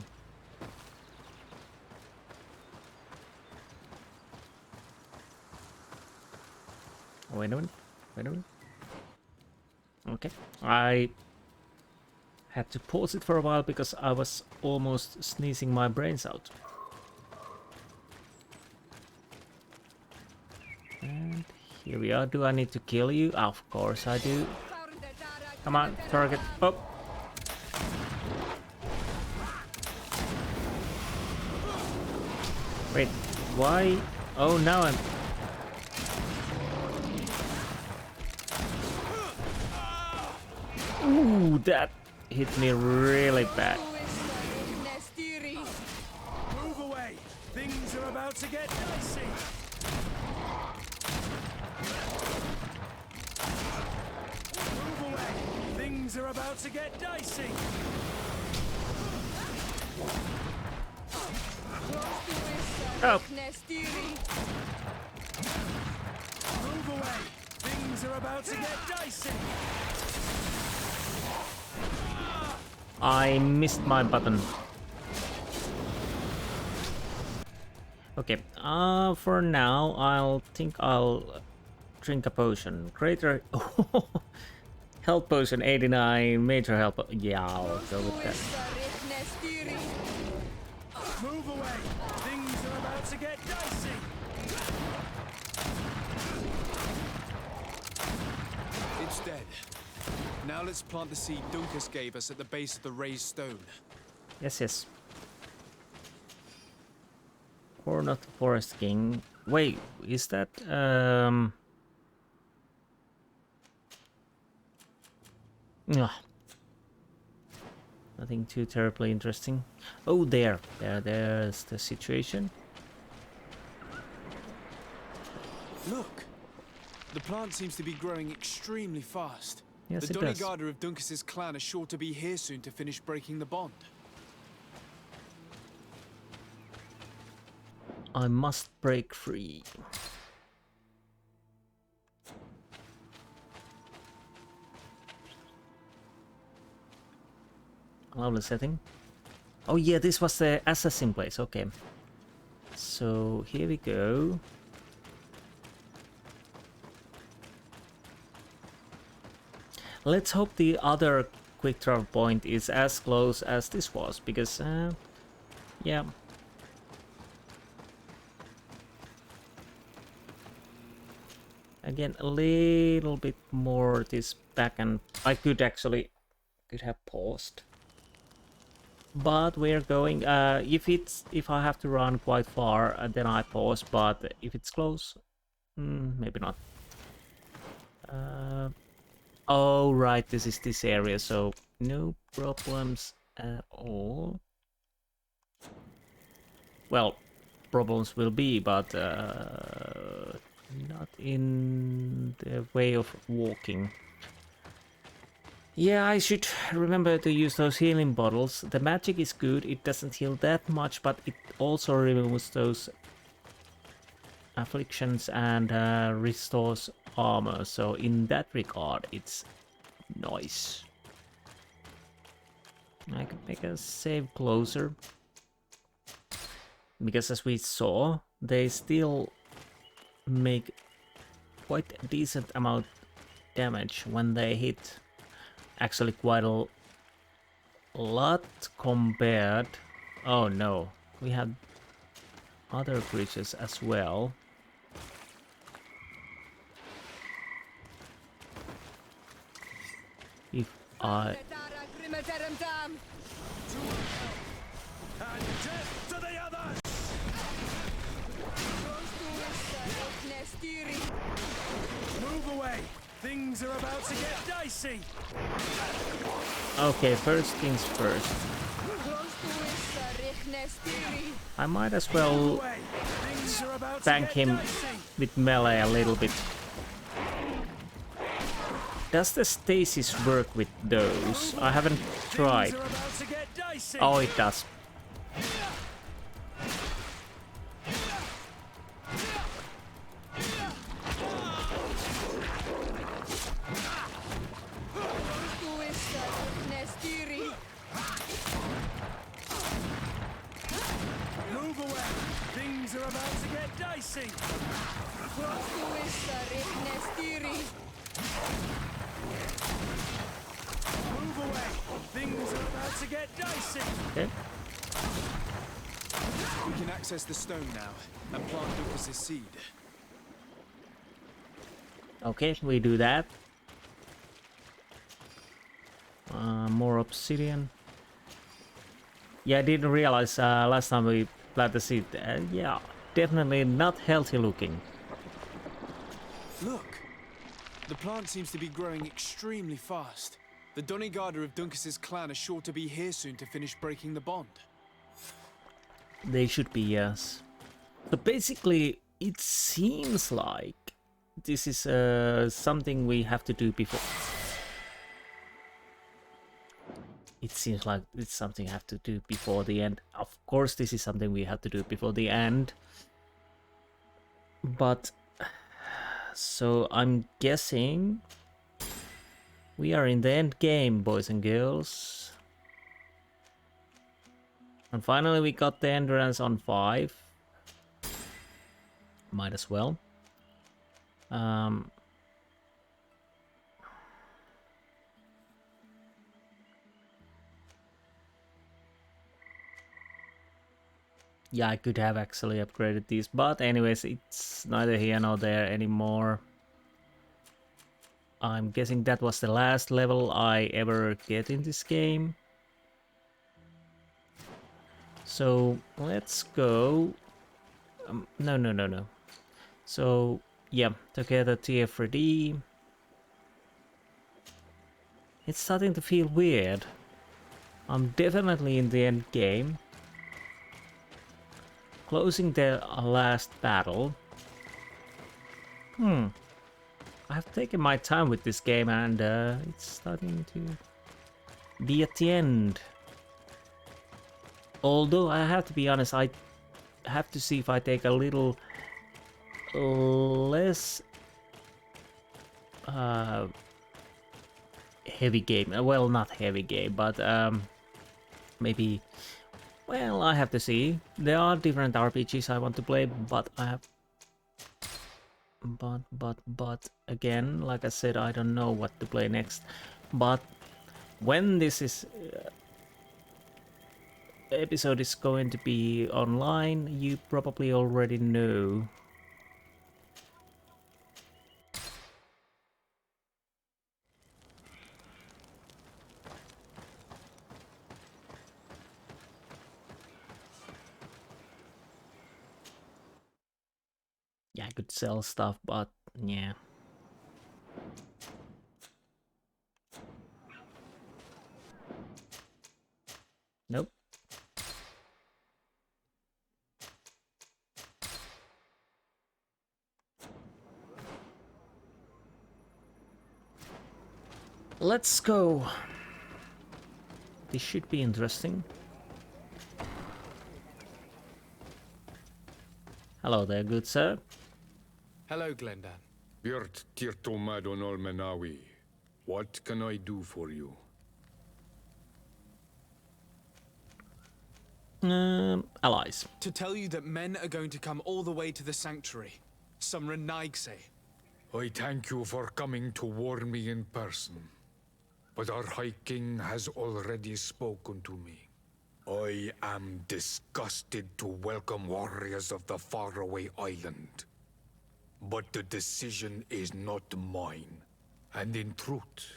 Speaker 1: Wait a minute. Okay, I had to pause it for a while because I was almost sneezing my brains out. And here we are. Do I need to kill you? Of course I do. Come on, target. Oh! Wait, why? Oh, now I'm... Ooh, that hit me really bad.
Speaker 7: Move away! Things are about to get dicey! Move away! Things are about to get dicey!
Speaker 1: Oh.
Speaker 7: Move away! Things are about to get dicey!
Speaker 1: I missed my button. Okay, for now, I'll drink a potion. Greater health potion 89, major health. Yeah, I'll go with that.
Speaker 7: Move away! Things are about to get dicey!
Speaker 5: It's dead. Now let's plant the seed Dunkus gave us at the base of the raised stone.
Speaker 1: Yes. Or not the Forest King. Wait, is that nothing too terribly interesting. Oh, there's the situation.
Speaker 5: Look! The plant seems to be growing extremely fast.
Speaker 1: Yes,
Speaker 5: the
Speaker 1: it does.
Speaker 5: Donegada of Dunkus's clan is sure to be here soon to finish breaking the bond.
Speaker 1: I must break free. Lovely setting. Oh yeah, this was the assassin place, okay. So here we go. Let's hope the other quick travel point is as close as this was, because, yeah. Again, a little bit more this back, and I could have paused. But we're going, if I have to run quite far, then I pause, but if it's close, maybe not. Oh, right, this is this area, so no problems at all. Well, problems will be, but not in the way of walking. Yeah, I should remember to use those healing bottles. The magic is good, it doesn't heal that much, but it also removes those afflictions and restores armor, so in that regard it's nice. I can make a save closer, because as we saw, they still make quite a decent amount damage when they hit. Actually quite a lot compared... Oh no, we had other creatures as well. If I...
Speaker 7: Move away! Things are about to get dicey!
Speaker 1: Okay, first things first. I might as well spank him with melee a little bit. Does the stasis work with those? I haven't tried. Oh, it does.
Speaker 7: Move away! Things are about to get dicey! Move away! Things are about to get dicey!
Speaker 1: Okay.
Speaker 5: We can access the stone now and plant Lucas's seed.
Speaker 1: Okay, we do that. More obsidian. Yeah, I didn't realize last time we planted the seed. Yeah, definitely not healthy looking.
Speaker 5: Look! The plant seems to be growing extremely fast. The Donigarda of Duncas's clan are sure to be here soon to finish breaking the bond.
Speaker 1: They should be, yes. So basically, it seems like this is something we have to do before. It seems like it's something I have to do before the end. Of course, this is something we have to do before the end. But, so I'm guessing we are in the end game, boys and girls. And finally we got the endurance on 5. Might as well. Yeah, I could have actually upgraded these, but anyways, it's neither here nor there anymore. I'm guessing that was the last level I ever get in this game. So let's go. No. So yeah, together Teer Fradee. It's starting to feel weird. I'm definitely in the end game. Closing the last battle. I've taken my time with this game, and it's starting to be at the end. Although I have to be honest, I have to see if I take a little less heavy game. Well, not heavy game, but maybe. Well, I have to see. There are different RPGs I want to play, but I have But again, like I said, I don't know what to play next. But when this is episode is going to be online, you probably already know. Yeah, I could sell stuff, but yeah. Nope. Let's go. This should be interesting. Hello there, good sir.
Speaker 5: Hello, Glendan.
Speaker 14: Björt Tirtomadon Olmenawi. What can I do for you?
Speaker 1: Allies.
Speaker 5: To tell you that men are going to come all the way to the sanctuary. Some Renaigse.
Speaker 14: I thank you for coming to warn me in person. But our High King has already spoken to me. I am disgusted to welcome warriors of the faraway island. But the decision is not mine. And in truth,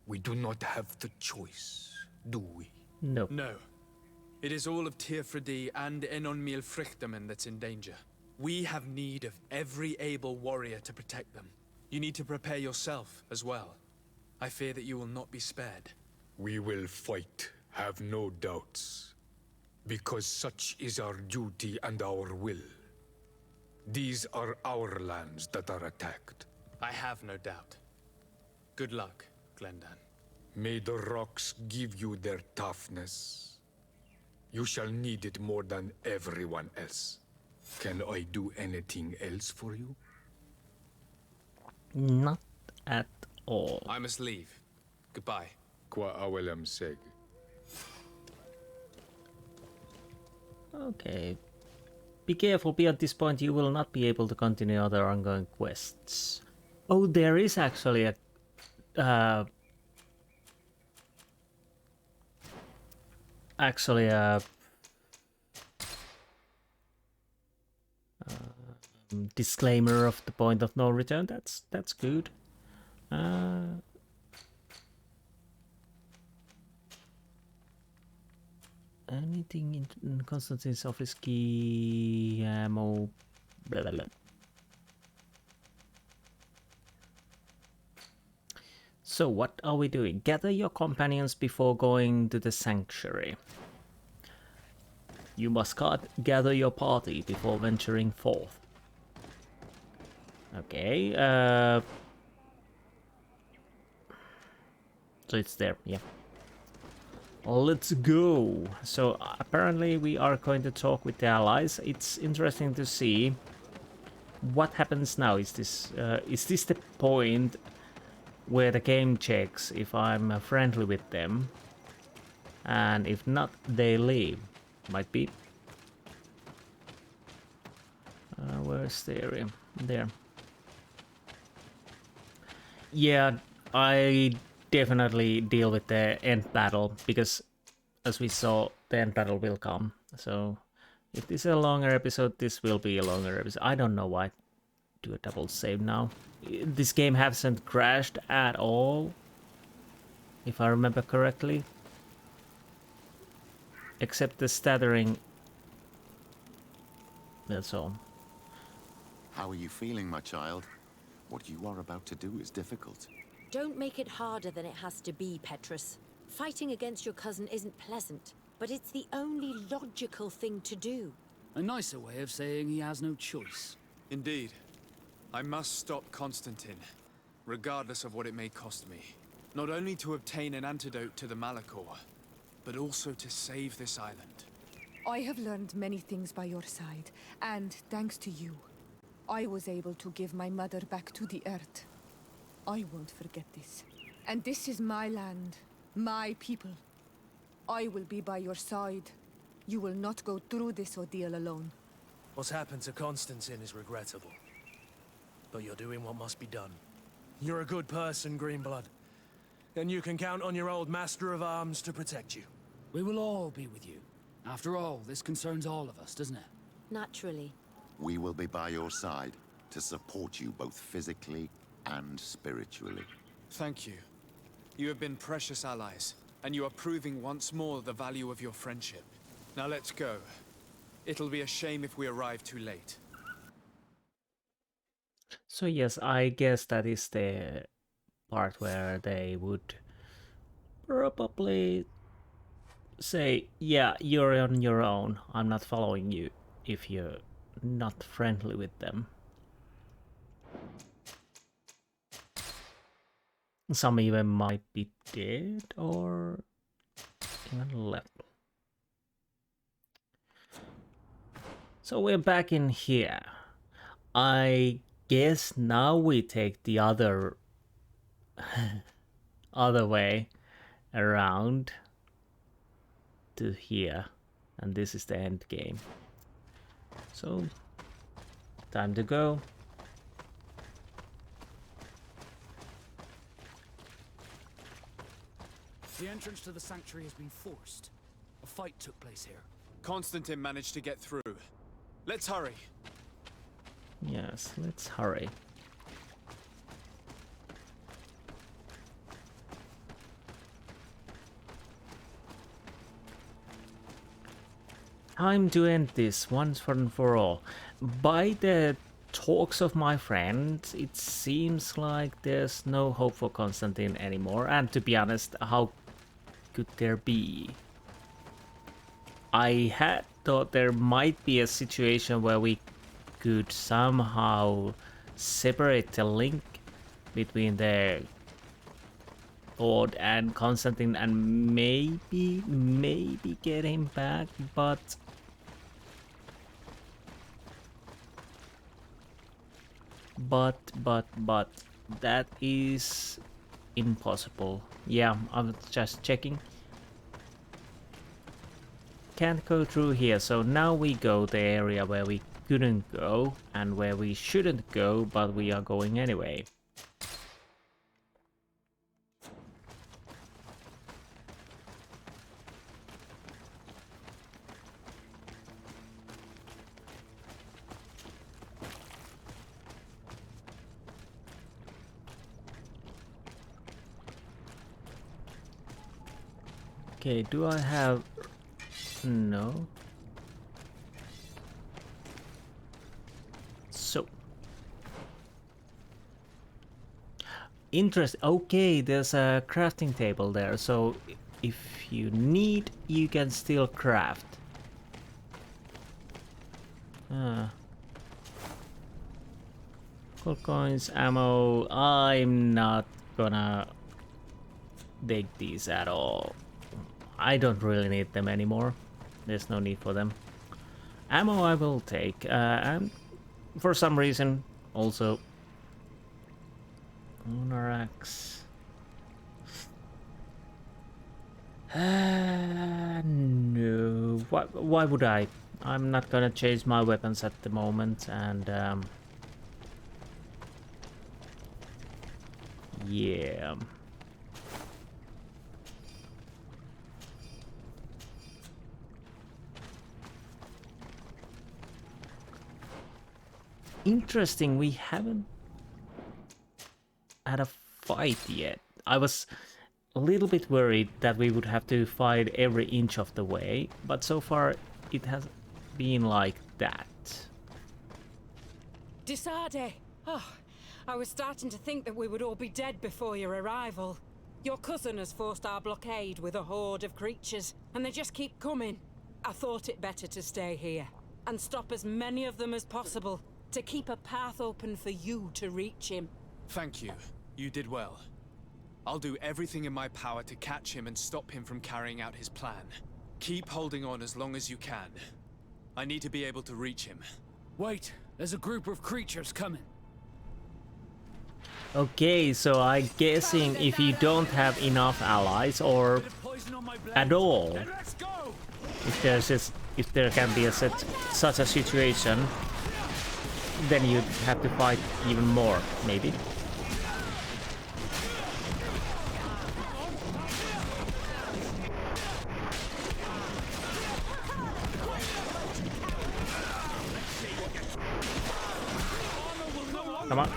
Speaker 14: we do not have the choice, do we?
Speaker 1: No.
Speaker 5: No. It is all of Teer Fradee and Enon Milfrichtemen that's in danger. We have need of every able warrior to protect them. You need to prepare yourself as well. I fear that you will not be spared.
Speaker 14: We will fight, have no doubts. Because such is our duty and our will. These are our lands that are attacked.
Speaker 5: I have no doubt. Good luck, Glendan.
Speaker 14: May the rocks give you their toughness. You shall need it more than everyone else. Can I do anything else for you?
Speaker 1: Not at all.
Speaker 5: I must leave. Goodbye.
Speaker 14: Qua awelem seg.
Speaker 1: Okay. Be careful, beyond this point you will not be able to continue other ongoing quests. Oh, there is actually a... disclaimer of the point of no return. That's good. Anything in Constantine's office key ammo. Blah, blah, blah. So what are we doing? Gather your companions before going to the sanctuary. You must gather your party before venturing forth. Okay, so it's there, yeah. Let's go. So apparently we are going to talk with the allies. It's interesting to see what happens now. Is this the point where the game checks if I'm friendly with them, and if not, they leave? Might be. Where's the area? There. Yeah, I definitely deal with the end battle, because as we saw, the end battle will come. So if this is a longer episode, this will be a longer episode. I don't know why. Do a double save now. This game hasn't crashed at all, if I remember correctly, except the stuttering. That's all.
Speaker 15: How are you feeling, my child? What you are about to do is difficult.
Speaker 16: Don't make it harder than it has to be, Petrus. Fighting against your cousin isn't pleasant, but it's the only logical thing to do.
Speaker 3: A nicer way of saying he has no choice.
Speaker 5: Indeed. I must stop Constantine, regardless of what it may cost me. Not only to obtain an antidote to the Malachor, but also to save this island.
Speaker 2: I have learned many things by your side, and thanks to you, I was able to give my mother back to the earth. I won't forget this. And this is my land, my people. I will be by your side. You will not go through this ordeal alone.
Speaker 7: What's happened to Constantine is regrettable. but you're doing what must be done. You're a good person, Greenblood, and you can count on your old master of arms to protect you.
Speaker 17: We will all be with you. After all, this concerns all of us, doesn't it?
Speaker 16: Naturally.
Speaker 15: We will be by your side to support you both physically and spiritually.
Speaker 5: Thank you. You have been precious allies, and you are proving once more the value of your friendship. Now let's go. It'll be a shame if we arrive too late.
Speaker 1: So yes, I guess that is the part where they would probably say, yeah, you're on your own. I'm not following you if you're not friendly with them. Some even might be dead or even left. So we're back in here. I guess now we take the other way around to here, and this is the end game. So time to go.
Speaker 17: The entrance to the sanctuary has been forced. A fight took place here.
Speaker 5: Constantine managed to get through. Let's hurry.
Speaker 1: Yes, let's hurry. Time to end this once and for all. By the talks of my friends, it seems like there's no hope for Constantine anymore, and to be honest, how could there be? I had thought there might be a situation where we could somehow separate the link between the Lord and Constantine and maybe get him back, but that is impossible. Yeah, I'm just checking. Can't go through here, so now we go the area where we couldn't go and where we shouldn't go, but we are going anyway. Okay, do I have... No. So. Okay, there's a crafting table there, so if you need, you can still craft. Gold coins, ammo. I'm not gonna dig these at all. I don't really need them anymore. There's no need for them. Ammo I will take, and for some reason also lunar axe. No. Why would I? I'm not gonna change my weapons at the moment, and yeah. Interesting, we haven't had a fight yet. I was a little bit worried that we would have to fight every inch of the way, but so far it has been like that.
Speaker 11: Desarde! Oh, I was starting to think that we would all be dead before your arrival. Your cousin has forced our blockade with a horde of creatures, and they just keep coming. I thought it better to stay here and stop as many of them as possible, to keep a path open for you to reach him.
Speaker 5: Thank you. You did well. I'll do everything in my power to catch him and stop him from carrying out his plan. Keep holding on as long as you can. I need to be able to reach him.
Speaker 17: Wait, there's a group of creatures coming.
Speaker 1: Okay, so I'm guessing if you don't have enough allies or at all, if there can be such a situation, then you'd have to fight even more, maybe. Come on.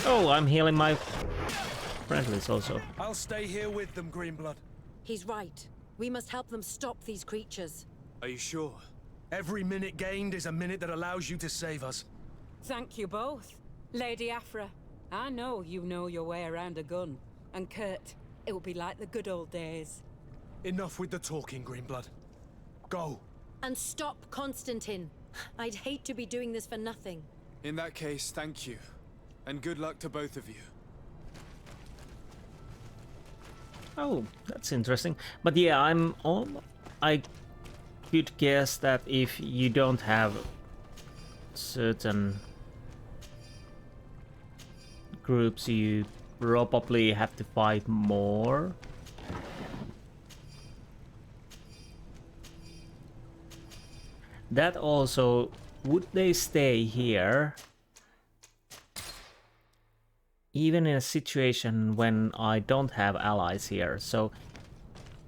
Speaker 1: Oh, I'm healing my friendlies also.
Speaker 7: I'll stay here with them, Greenblood.
Speaker 16: He's right. We must help them stop these creatures.
Speaker 3: Are you sure?
Speaker 7: Every minute gained is a minute that allows you to save us.
Speaker 11: Thank you both. Lady Afra, I know you know your way around a gun. And Kurt, it will be like the good old days.
Speaker 7: Enough with the talking, Greenblood. Go.
Speaker 16: And stop Constantine. I'd hate to be doing this for nothing.
Speaker 5: In that case, thank you. And good luck to both of you.
Speaker 1: Oh, that's interesting. But yeah, I could guess that if you don't have certain groups, you probably have to fight more. That also, would they stay here even in a situation when I don't have allies here? So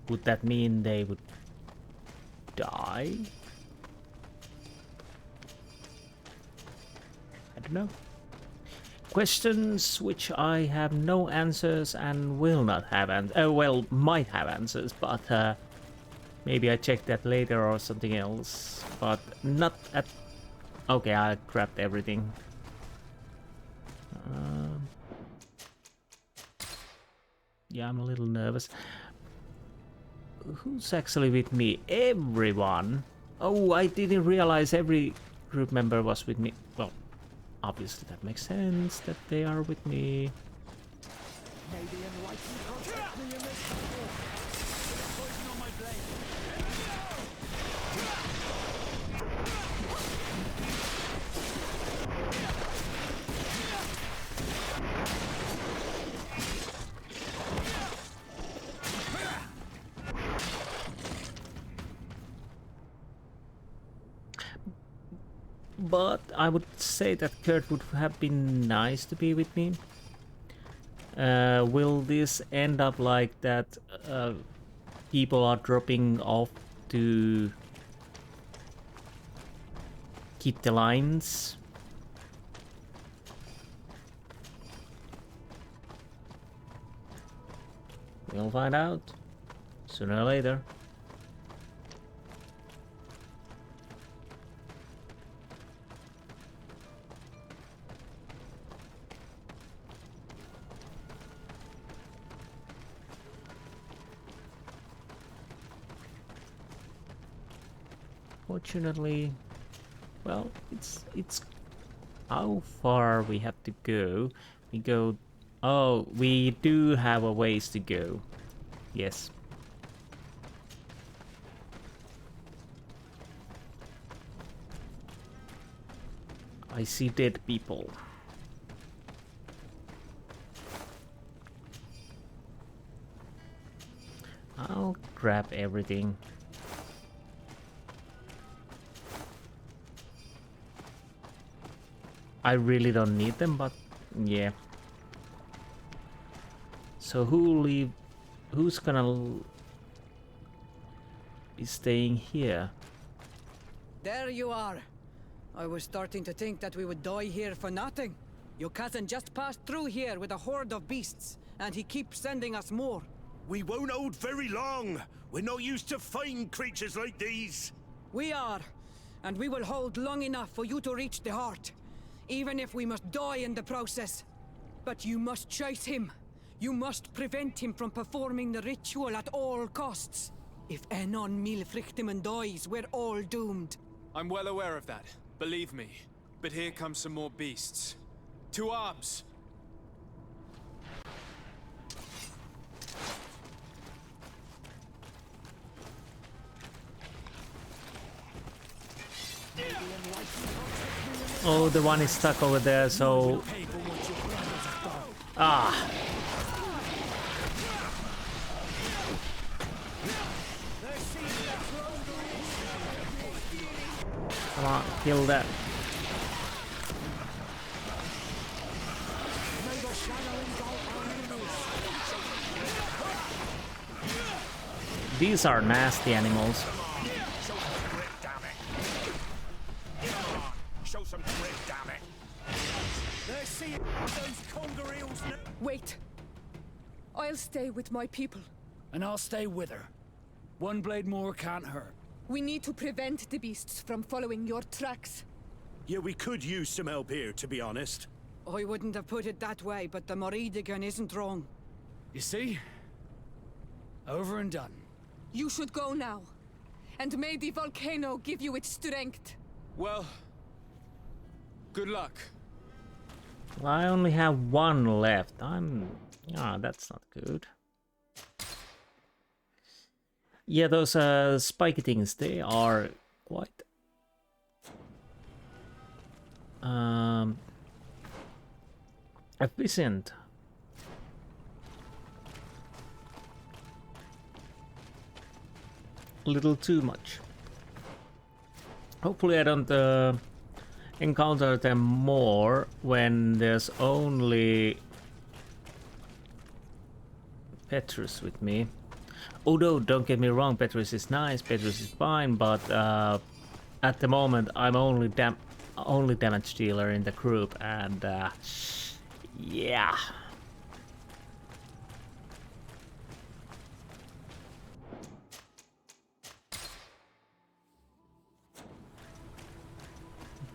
Speaker 1: would that mean they would die? I don't know. Questions which I have no answers and will not have well, might have answers, but maybe I check that later or something else, but not at... Okay, I grabbed everything. Yeah, I'm a little nervous. Who's actually with me? Everyone! Oh, I didn't realize every group member was with me. Well, obviously that makes sense that they are with me.
Speaker 17: Maybe enlightened contact me in this battle. Poison on my blade.
Speaker 1: But I would say that Kurt would have been nice to be with me. Will this end up like that people are dropping off to keep the lines? We'll find out sooner or later. Fortunately, well, it's how far we have to go. We go... Oh, we do have a ways to go. Yes. I see dead people. I'll grab everything. I really don't need them, but yeah. So who's gonna be staying here?
Speaker 18: There you are. I was starting to think that we would die here for nothing. Your cousin just passed through here with a horde of beasts, and he keeps sending us more.
Speaker 19: We won't hold very long. We're not used to fighting creatures like these.
Speaker 18: We are, and we will hold long enough for you to reach the heart. Even if we must die in the process. But you must chase him. You must prevent him from performing the ritual at all costs. If Enon Milfrichteman dies, we're all doomed.
Speaker 5: I'm well aware of that, believe me. But here come some more beasts. To arms!
Speaker 1: Oh, the one is stuck over there, so... Ah! Come on, kill that. These are nasty animals.
Speaker 19: Show some grit, damn it. They're seeing those conger eels now.
Speaker 2: Wait. I'll stay with my people.
Speaker 3: And I'll stay with her. One blade more can't hurt.
Speaker 2: We need to prevent the beasts from following your tracks.
Speaker 19: Yeah, we could use some help here, to be honest.
Speaker 18: I wouldn't have put it that way, but the Morridigan isn't wrong.
Speaker 3: You see? Over and done.
Speaker 2: You should go now. And may the volcano give you its strength.
Speaker 5: Well, good luck.
Speaker 1: Well, I only have one left. That's not good. Yeah, those spiky things, they are quite efficient. A little too much. Hopefully I don't encounter them more when there's only Petrus with me. Although, don't get me wrong, Petrus is nice, Petrus is fine, but at the moment I'm only damage dealer in the group, and yeah.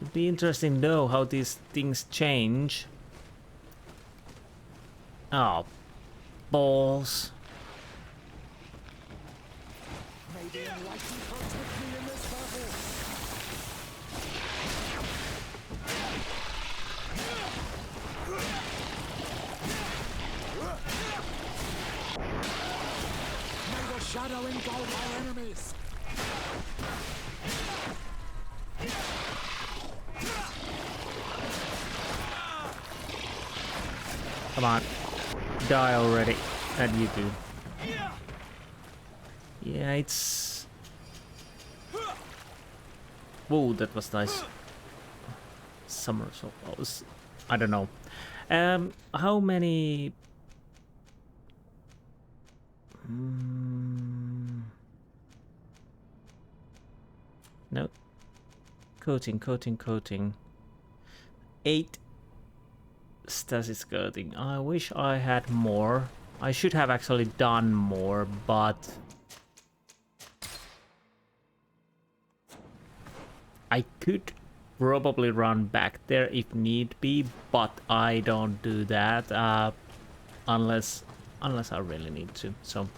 Speaker 1: It'd be interesting to know how these things change. Oh, balls.
Speaker 17: Maybe enlighten protect me in this battle. May the shadow engulf our enemies.
Speaker 1: Come on, die already. And you do. Yeah, it's... Whoa, that was nice. Somersault. I don't know. How many... No. Coating. 8 stasis coating. I wish I had more. I should have actually done more, but I could probably run back there if need be, but I don't do that unless I really need to. So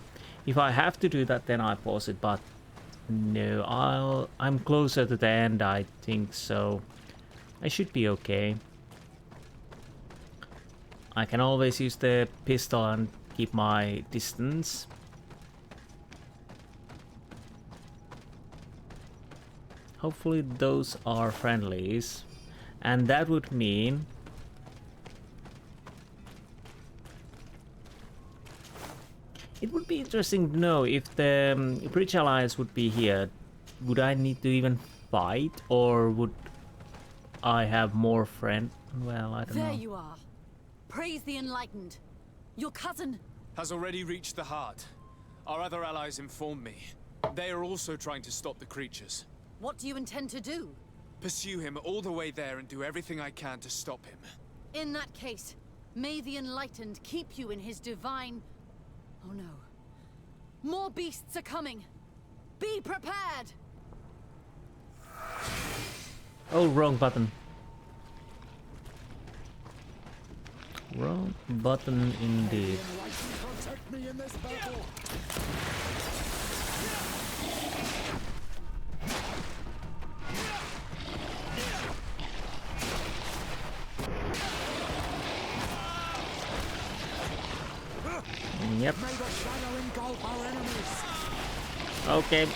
Speaker 1: if I have to do that, then I pause it, but no, I'm closer to the end, I think, so I should be okay. I can always use the pistol and keep my distance. Hopefully those are friendlies, and that would mean it would be interesting to know if the Bridge Alliance would be here. Would I need to even fight, or would I have more friends? Well, I don't know.
Speaker 16: There you are. Praise the Enlightened. Your cousin
Speaker 5: has already reached the heart. Our other allies informed me. They are also trying to stop the creatures.
Speaker 16: What do you intend to do?
Speaker 5: Pursue him all the way there and do everything I can to stop him.
Speaker 16: In that case, may the Enlightened keep you in his divine... Oh no. More beasts are coming. Be prepared!
Speaker 1: Oh, wrong button. Wrong button indeed.
Speaker 17: Protect me in this battle.
Speaker 1: Yep.
Speaker 17: May the shadow engulf our enemies.
Speaker 1: Okay.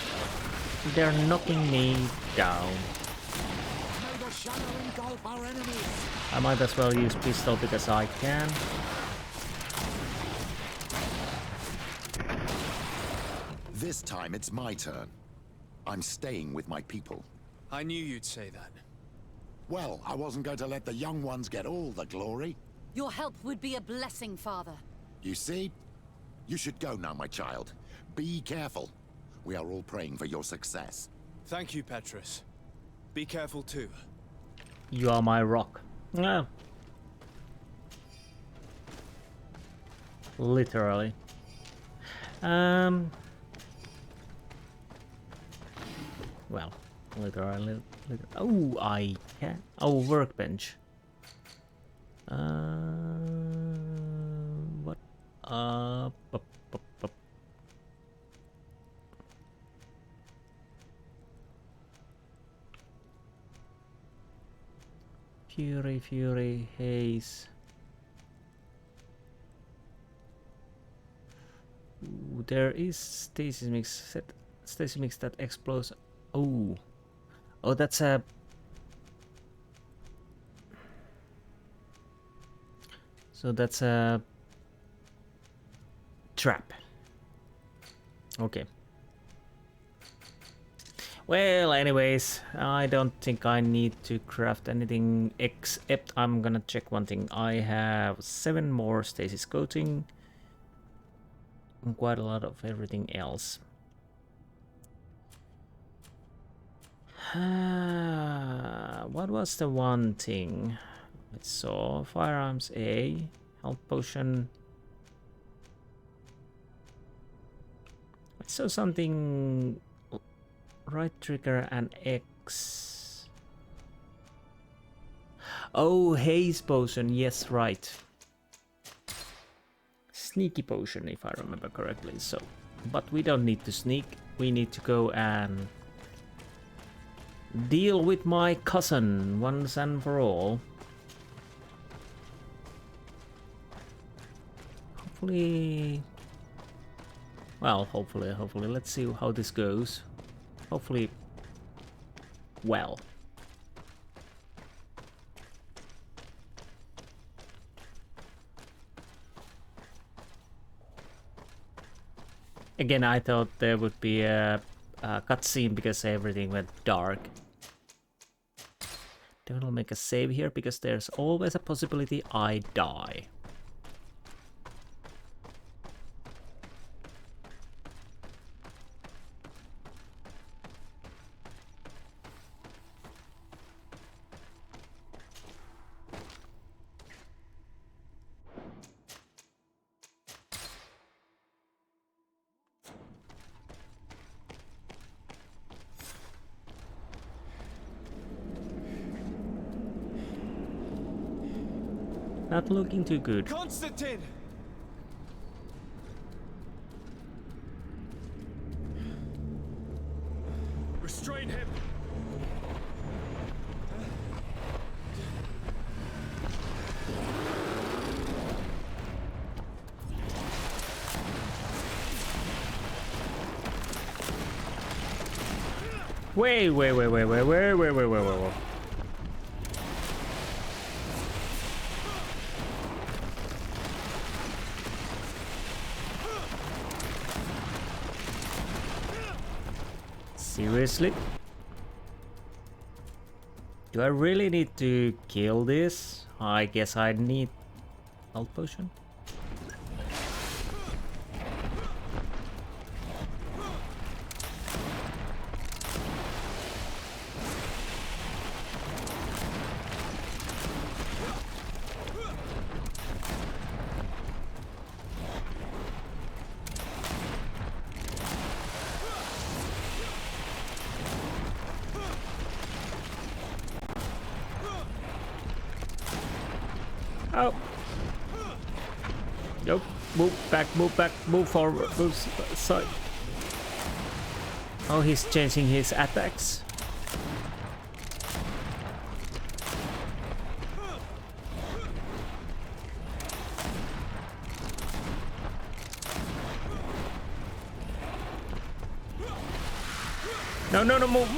Speaker 1: They're knocking me down.
Speaker 17: May the shadow engulf our enemies.
Speaker 1: I might as well use pistol because I can.
Speaker 15: This time it's my turn. I'm staying with my people.
Speaker 5: I knew you'd say that.
Speaker 20: Well, I wasn't going to let the young ones get all the glory.
Speaker 16: Your help would be a blessing, Father.
Speaker 20: You see? You should go now, my child. Be careful. We are all praying for your success.
Speaker 5: Thank you, Petrus. Be careful too.
Speaker 1: You are my rock. Yeah. Literally. Well, literally. Oh, I can. Oh, workbench. What? Fury, haze. Ooh, there is stasis mix. Stasis mix that explodes. Oh, that's a. So that's a trap. Okay. Well, anyways, I don't think I need to craft anything except I'm gonna check one thing. I have 7 more stasis coating and quite a lot of everything else. What was the one thing I saw? Firearms A, health potion. I saw something. Right trigger and X. Oh, haze potion. Yes, right. Sneaky potion, if I remember correctly. So, but we don't need to sneak. We need to go and deal with my cousin once and for all. Hopefully. Well, hopefully. Let's see how this goes. Hopefully, well. Again, I thought there would be a cutscene because everything went dark. Then I'll make a save here because there's always a possibility I die. Not looking too good.
Speaker 3: Constantine!
Speaker 6: Restrain him!
Speaker 1: Wait. Seriously? Do I really need to kill this? I guess I need health potion. Oh. Nope. Move back, move forward, move side. Oh, he's changing his attacks. No, move.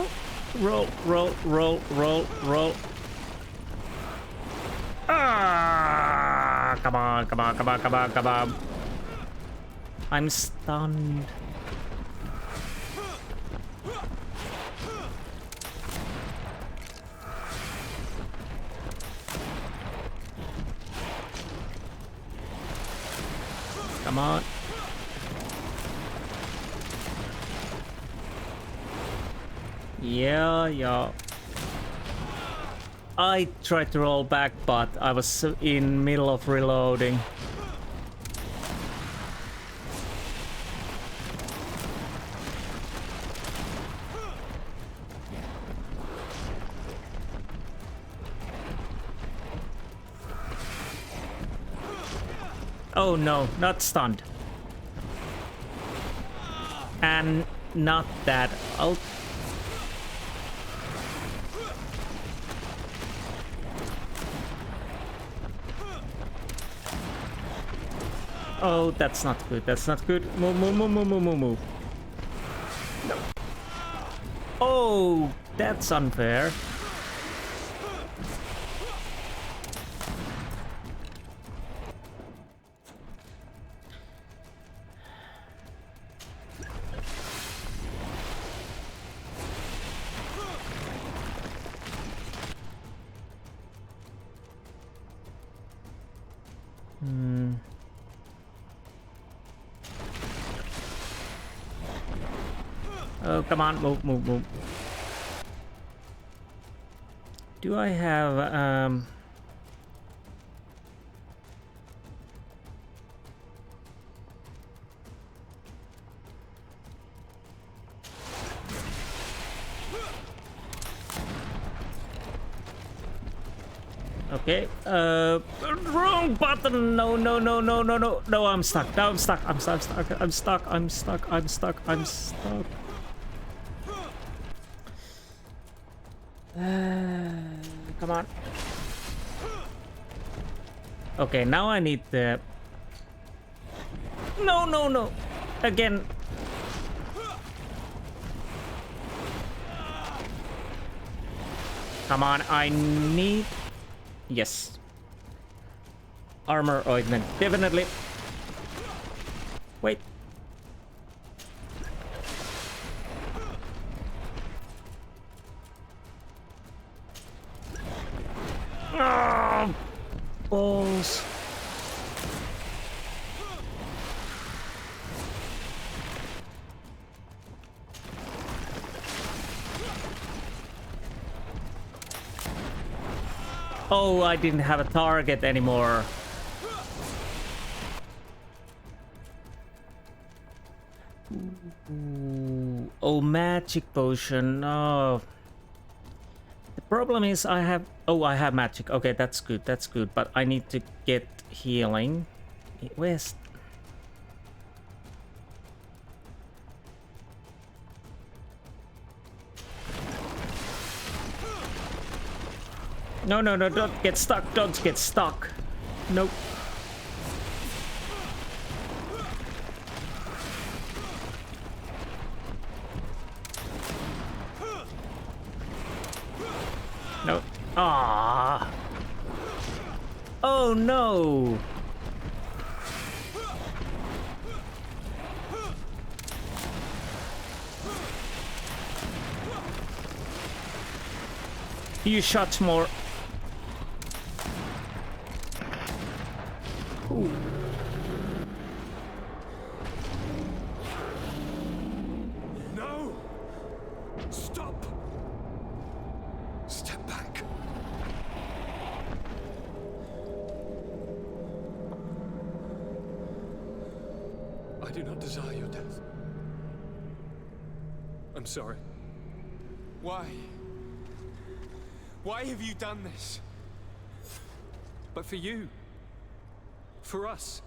Speaker 1: Roll. Ah, come on. I'm stunned. Come on. Yeah. I tried to roll back, but I was in middle of reloading. Oh no, not stunned. And not that. Oh, that's not good. That's not good. Move. No. Oh, that's unfair. Oh, come on, move. Do I have, Okay, wrong button! No, I'm stuck, I'm stuck. Come on. Okay, now I need the... No! Again. Come on, I need... Yes. Armor ointment, definitely. Wait. Oh, balls. Oh, I didn't have a target anymore. Ooh. Oh, magic potion. Oh. The problem is I have... Oh, I have magic. Okay, that's good. But I need to get healing. Where's... No, don't get stuck. Nope. No. Ah. Oh no. Few shots more. Ooh.
Speaker 6: No! Stop! Step back. I do not desire your death. I'm sorry.
Speaker 5: Why? Why have you done this?
Speaker 6: But for you. For us.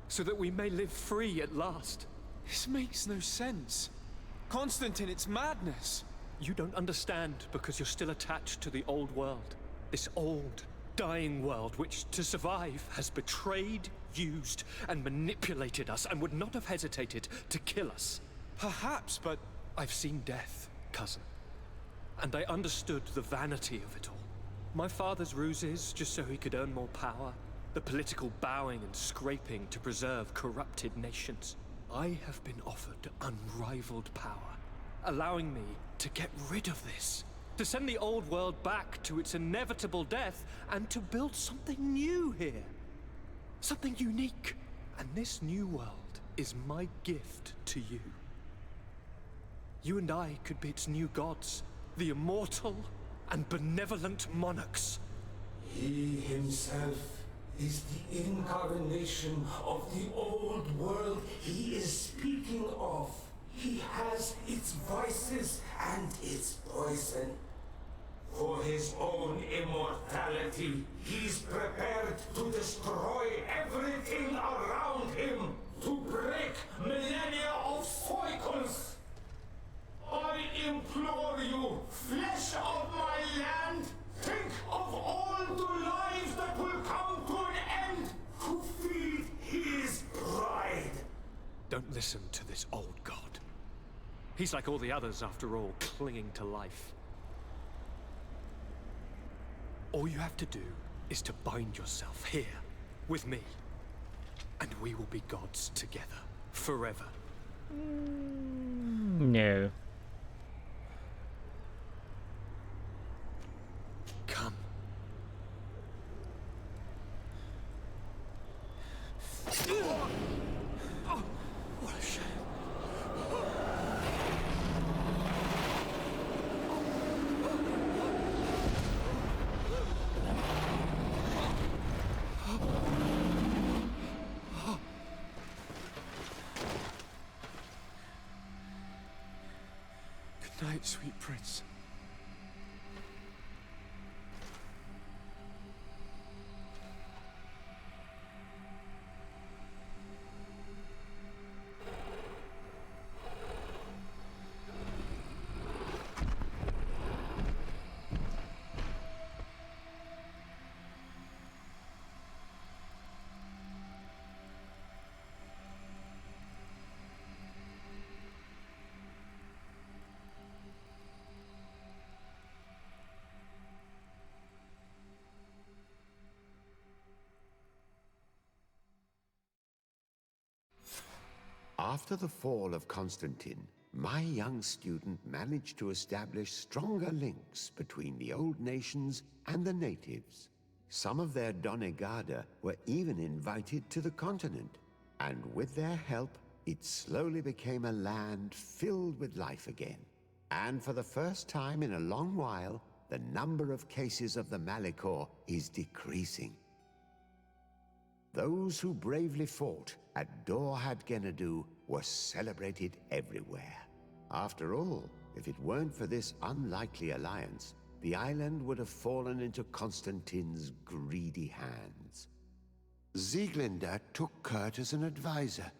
Speaker 6: So that we may live free at last.
Speaker 5: This makes no sense. Constantine, it's madness.
Speaker 6: You don't understand because you're still attached to the old world. This old, dying world which, to survive, has betrayed, used, and manipulated us and would not have hesitated to kill us.
Speaker 5: Perhaps, but...
Speaker 6: I've seen death, cousin. And I understood the vanity of it all. My father's ruses just so he could earn more power. The political bowing and scraping to preserve corrupted nations. I have been offered unrivaled power, allowing me to get rid of this. To send the old world back to its inevitable death and to build something new here. Something unique. And this new world is my gift to you. You and I could be its new gods, the immortal and benevolent monarchs.
Speaker 8: He himself is the incarnation of the old world he is speaking of. He has its vices and its poison. For his own immortality, he's prepared to destroy everything around him, to break millennia of cycles. I implore you, flesh of my land, think of all the lives that will come to an end to feed his pride.
Speaker 6: Don't listen to this old god. He's like all the others, after all, clinging to life. All you have to do is to bind yourself here, with me. And we will be gods together, forever.
Speaker 1: No.
Speaker 6: Come. Oh, what a shame. Good night, sweet prince.
Speaker 20: After the fall of Constantine, my young student managed to establish stronger links between the old nations and the natives. Some of their donegada were even invited to the continent, and with their help, it slowly became a land filled with life again. And for the first time in a long while, the number of cases of the Malicor is decreasing. Those who bravely fought at Dorhad Genadu were celebrated everywhere. After all, if it weren't for this unlikely alliance, the island would have fallen into Constantine's greedy hands. Sieglinde took Kurt as an advisor,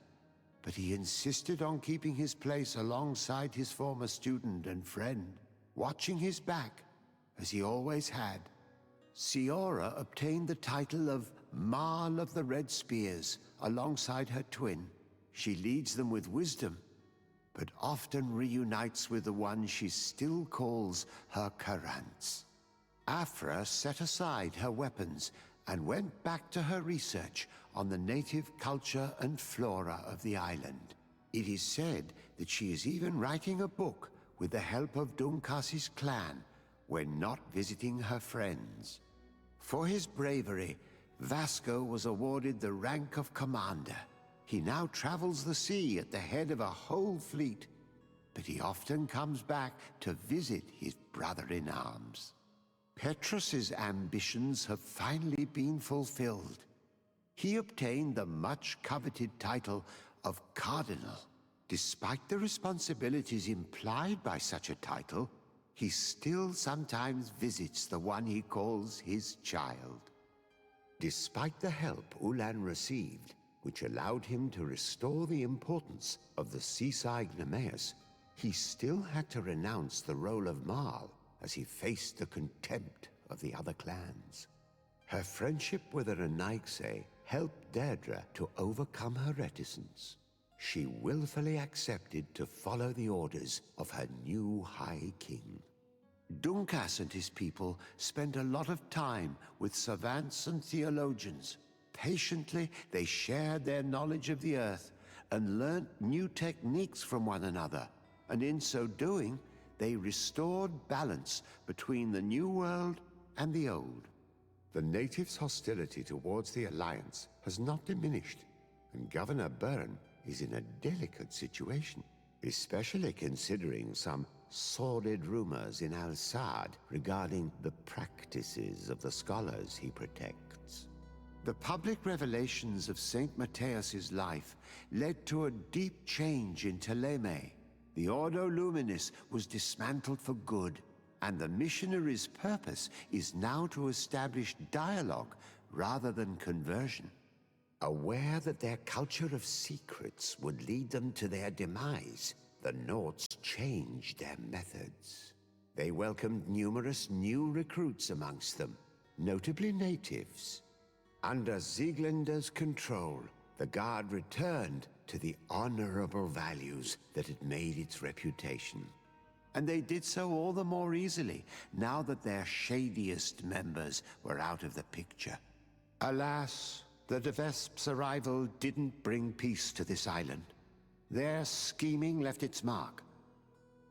Speaker 20: but he insisted on keeping his place alongside his former student and friend, watching his back, as he always had. Siora obtained the title of Marl of the Red Spears alongside her twin. She leads them with wisdom, but often reunites with the one she still calls her Karants. Afra set aside her weapons and went back to her research on the native culture and flora of the island. It is said that she is even writing a book with the help of Dunkasi's clan when not visiting her friends. For his bravery, Vasco was awarded the rank of commander. He now travels the sea at the head of a whole fleet, but he often comes back to visit his brother-in-arms. Petrus's ambitions have finally been fulfilled. He obtained the much-coveted title of Cardinal. Despite the responsibilities implied by such a title, he still sometimes visits the one he calls his child. Despite the help Ulan received, which allowed him to restore the importance of the seaside Nemeus, he still had to renounce the role of Marl as he faced the contempt of the other clans. Her friendship with the Renaigse helped Deirdre to overcome her reticence. She willfully accepted to follow the orders of her new High King. Dunkas and his people spent a lot of time with savants and theologians. Patiently, they shared their knowledge of the earth and learnt new techniques from one another, and in so doing, they restored balance between the new world and the old. The natives' hostility towards the Alliance has not diminished, and Governor Byrne is in a delicate situation, especially considering some sordid rumors in Al-Sad regarding the practices of the scholars he protects. The public revelations of Saint Matthias's life led to a deep change in Teleme. The Ordo Luminis was dismantled for good, and the missionaries' purpose is now to establish dialogue rather than conversion. Aware that their culture of secrets would lead them to their demise, the Norts changed their methods. They welcomed numerous new recruits amongst them, notably natives. Under Sieglinder's control, the Guard returned to the honorable values that had made its reputation. And they did so all the more easily, now that their shadiest members were out of the picture. Alas, the De Vesp's arrival didn't bring peace to this island. Their scheming left its mark.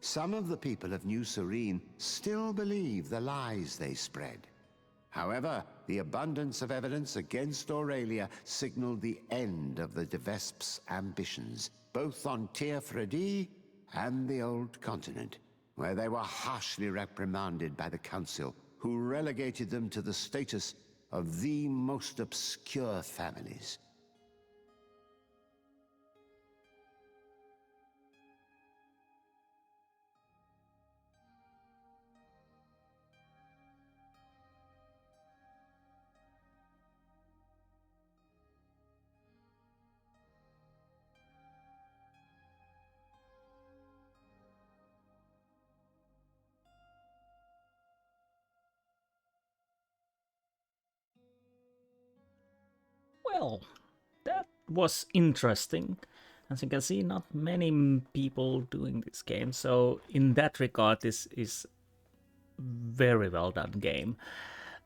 Speaker 20: Some of the people of New Serene still believe the lies they spread. However, the abundance of evidence against Aurelia signaled the end of the De Vesp's ambitions, both on Teer Fradee and the Old Continent, where they were harshly reprimanded by the Council, who relegated them to the status of the most obscure families.
Speaker 1: Well, that was interesting. As you can see, not many people doing this game, so in that regard, this is very well done game.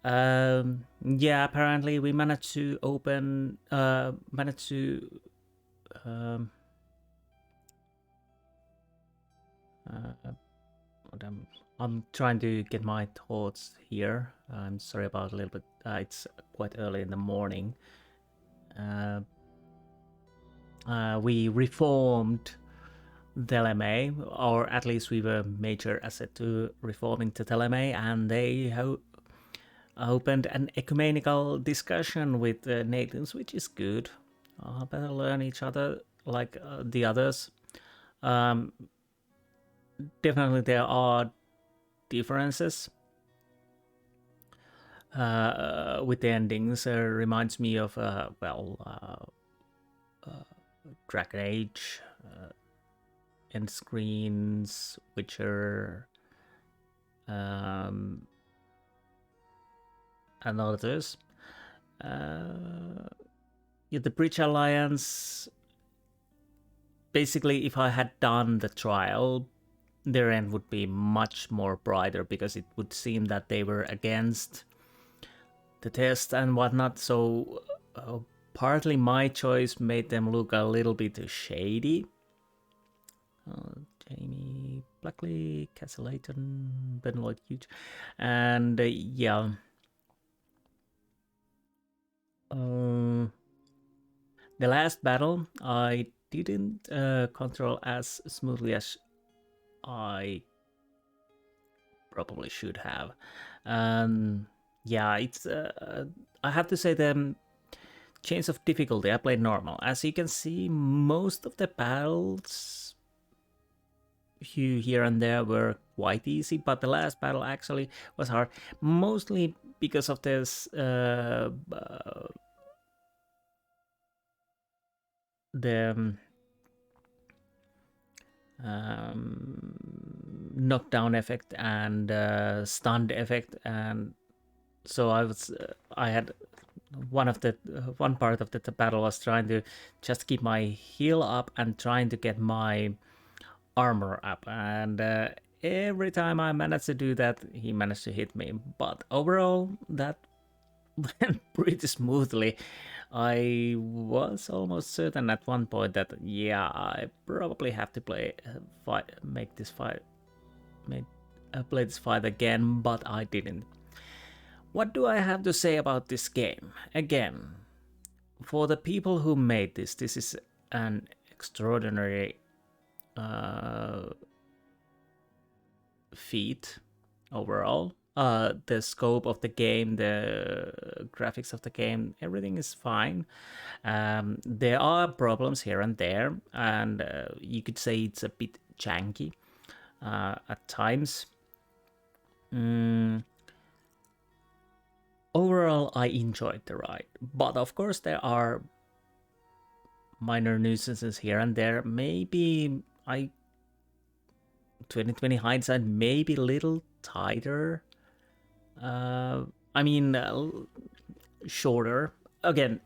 Speaker 1: Yeah, apparently we managed to open, I'm trying to get my thoughts here. I'm sorry about a little bit, it's quite early in the morning. We reformed Teleme, or at least we were major asset to reforming to Teleme, and they opened an ecumenical discussion with the natives, which is good. Better learn each other like the others. Definitely there are differences with the endings. Reminds me of Dragon Age, End Screens, Witcher, and others. Yeah, the Bridge Alliance, basically if I had done the trial, their end would be much more brighter, because it would seem that they were against the test and whatnot, so partly my choice made them look a little bit shady. Jamie Blackley, Cassie Layton, Ben Lloyd Hughes, and yeah. The last battle I didn't control as smoothly as I probably should have. Yeah, it's I have to say the change of difficulty, I played normal. As you can see, most of the battles here and there were quite easy, but the last battle actually was hard, mostly because of this the knockdown effect and stunned effect, and so I had one part of the battle was trying to just keep my heal up and trying to get my armor up, and every time I managed to do that, he managed to hit me. But overall, that went pretty smoothly. I was almost certain at one point that yeah, I probably have to play this fight again, but I didn't. What do I have to say about this game? Again, for the people who made this is an extraordinary feat overall. The scope of the game, the graphics of the game, everything is fine. There are problems here and there, and you could say it's a bit janky at times. Overall, I enjoyed the ride, but of course there are minor nuisances here and there. Maybe 2020 hindsight, maybe a little tighter. I mean, shorter. Again,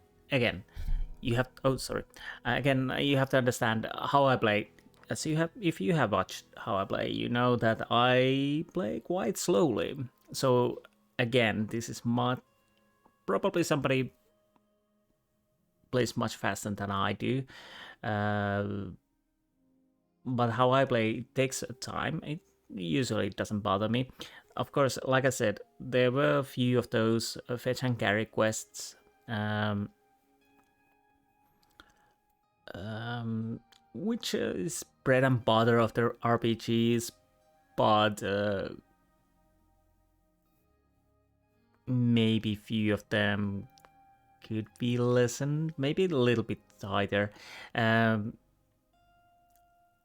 Speaker 1: you have. Oh, sorry. Again, you have to understand how I play. As if you have watched how I play, you know that I play quite slowly. So again, this is probably somebody plays much faster than I do. But how I play, it takes time. It usually doesn't bother me. Of course, like I said, there were a few of those fetch and carry quests, which is bread and butter of the RPGs, but maybe few of them could be lessened, maybe a little bit tighter.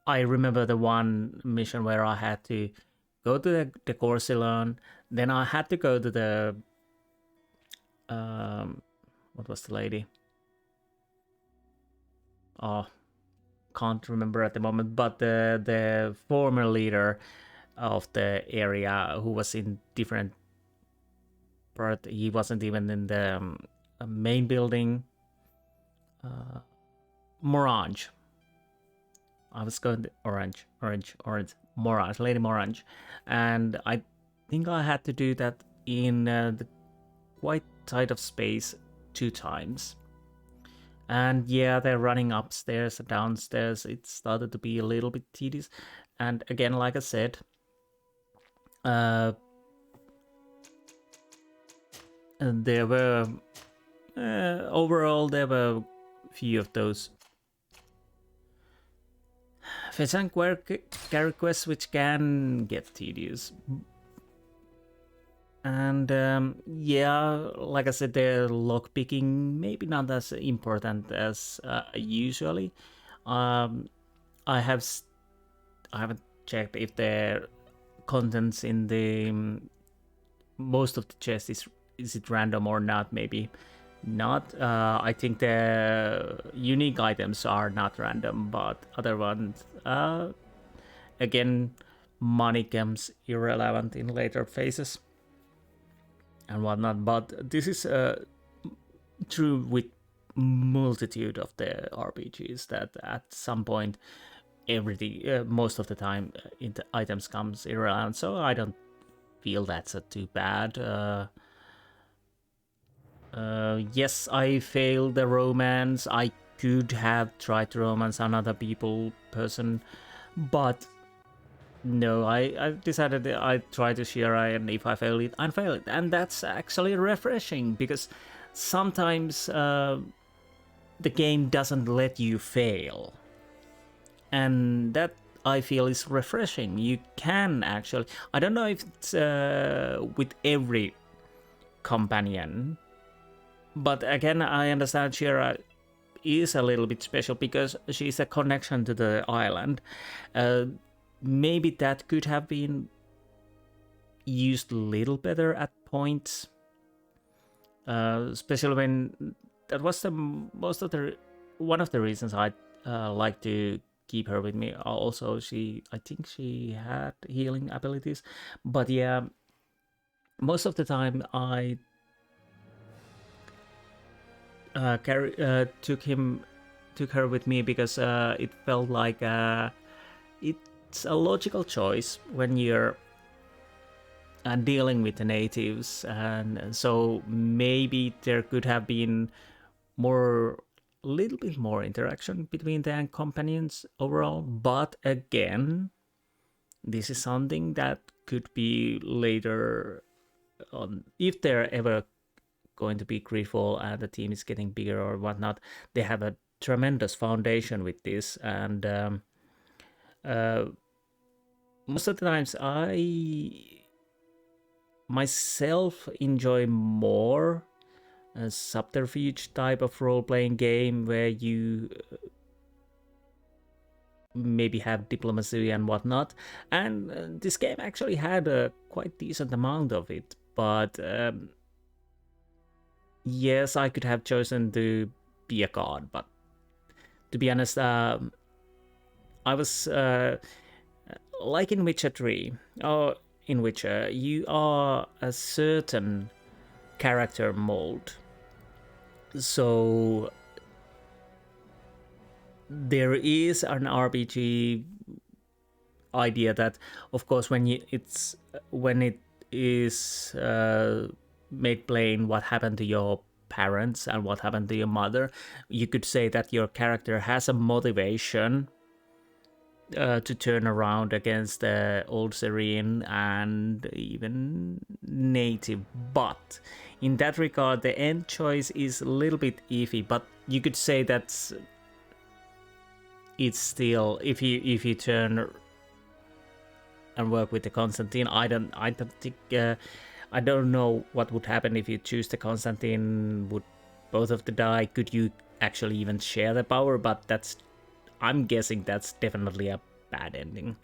Speaker 1: I remember the one mission where I had to go to the Corsilon, then I had to go to the what was the lady? Oh, can't remember at the moment, but the former leader of the area who was in different part. He wasn't even in the main building. Morange. I was going to Orange, Morange, Lady Morange, and I think I had to do that in the quite tight of space 2 times. And yeah, they're running upstairs and downstairs. It started to be a little bit tedious. And again, like I said, and there were overall there were a few of those fetch and carry quests which can get tedious. And yeah, like I said, the lockpicking maybe not as important as usually. I haven't checked if the contents in the most of the chest is it random or not. Maybe not. I think the unique items are not random, but other ones, again, money comes irrelevant in later phases and whatnot. But this is true with multitude of the RPGs, that at some point everything, most of the time, the items comes irrelevant. So I don't feel that's too bad. Yes, I failed the romance. I could have tried to romance another person, but no, I decided that I'd try to Shira, and if I fail it, I fail it. And that's actually refreshing, because sometimes the game doesn't let you fail. And that, I feel, is refreshing. You can actually... I don't know if it's with every companion, but again, I understand Shira is a little bit special because she's a connection to the island. Maybe that could have been used a little better at points, especially when that was one of the reasons I like to keep her with me. Also, I think she had healing abilities, but yeah, most of the time I took her with me because it felt like it's a logical choice when you're dealing with the natives, and so maybe there could have been a little bit more interaction between the companions overall. But again, this is something that could be later on, if there ever going to be GreedFall and the team is getting bigger or whatnot, they have a tremendous foundation with this, and most of the times I myself enjoy more a subterfuge type of role-playing game where you maybe have diplomacy and whatnot, and this game actually had a quite decent amount of it, but yes, I could have chosen to be a god, but to be honest, I was like in Witcher 3, or in Witcher, you are a certain character mold. So there is an RPG idea that, of course, when it is made plain what happened to your parents and what happened to your mother, you could say that your character has a motivation to turn around against the old Serene and even native, but in that regard the end choice is a little bit iffy, but you could say that it's still, if you turn and work with the Constantine, I don't think I don't know what would happen if you choose the Constantine. Would both of them die? Could you actually even share the power? But that's, I'm guessing that's definitely a bad ending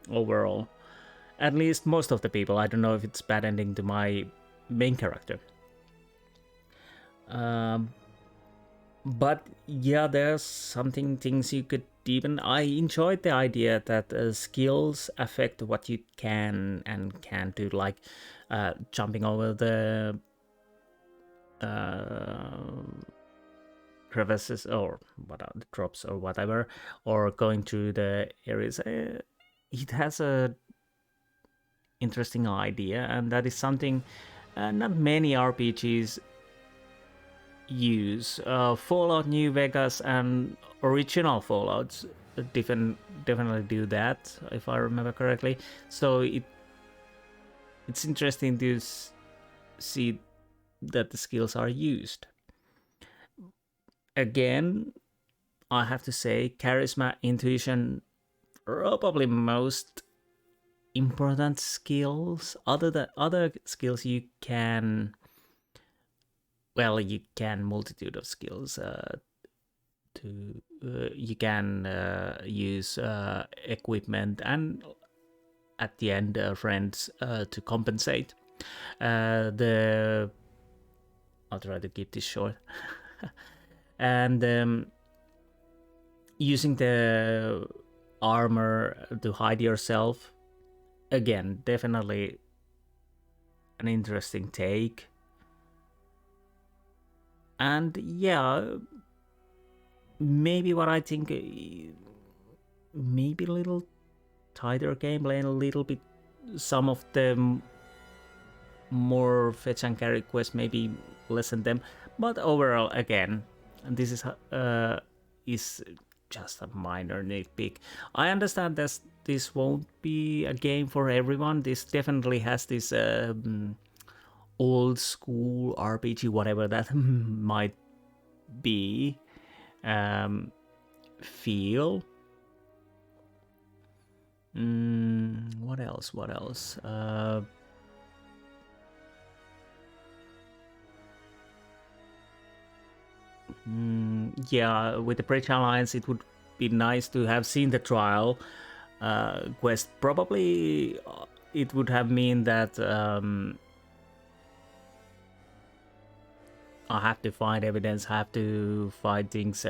Speaker 1: overall. At least most of the people. I don't know if it's bad ending to my main character. But yeah, there's things you could deepen. I enjoyed the idea that skills affect what you can and can't do, like jumping over the crevices or what are the drops or whatever, or going through the areas. It has a interesting idea, and that is something not many RPGs use. Fallout New Vegas and original Fallouts definitely do that, if I remember correctly. So it's interesting to see that the skills are used. Again, I have to say, charisma, intuition, probably most important skills. Other skills you can, well, you can multitude of skills you can use equipment and at the end friends to compensate. I'll try to keep this short. And using the armor to hide yourself, again, definitely an interesting take. And yeah, maybe what I think, maybe a little tighter gameplay and a little bit, some of the more fetch and carry quests maybe lessen them, but overall, again, this is just a minor nitpick. I understand that this won't be a game for everyone. This definitely has this old school RPG, whatever that might be, feel. What else? Yeah, with the Bridge Alliance, it would be nice to have seen the trial quest. Probably it would have mean that I have to find evidence, have to find things,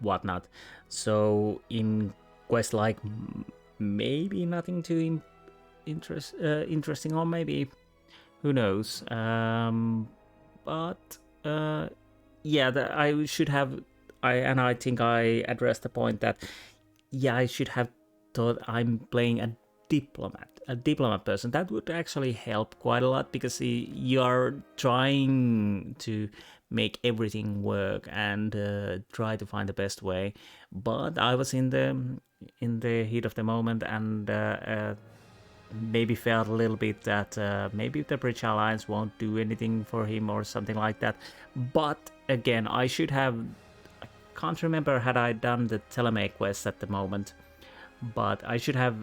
Speaker 1: whatnot. So in quest like maybe nothing too interesting, or maybe who knows. But yeah, I should have. I think I addressed the point that yeah, I should have thought I'm playing a diplomat person. That would actually help quite a lot, because you are trying to make everything work and try to find the best way. But I was in the heat of the moment, and maybe felt a little bit that maybe the Bridge Alliance won't do anything for him or something like that. But again, I can't remember had I done the Telemay quest at the moment, but I should have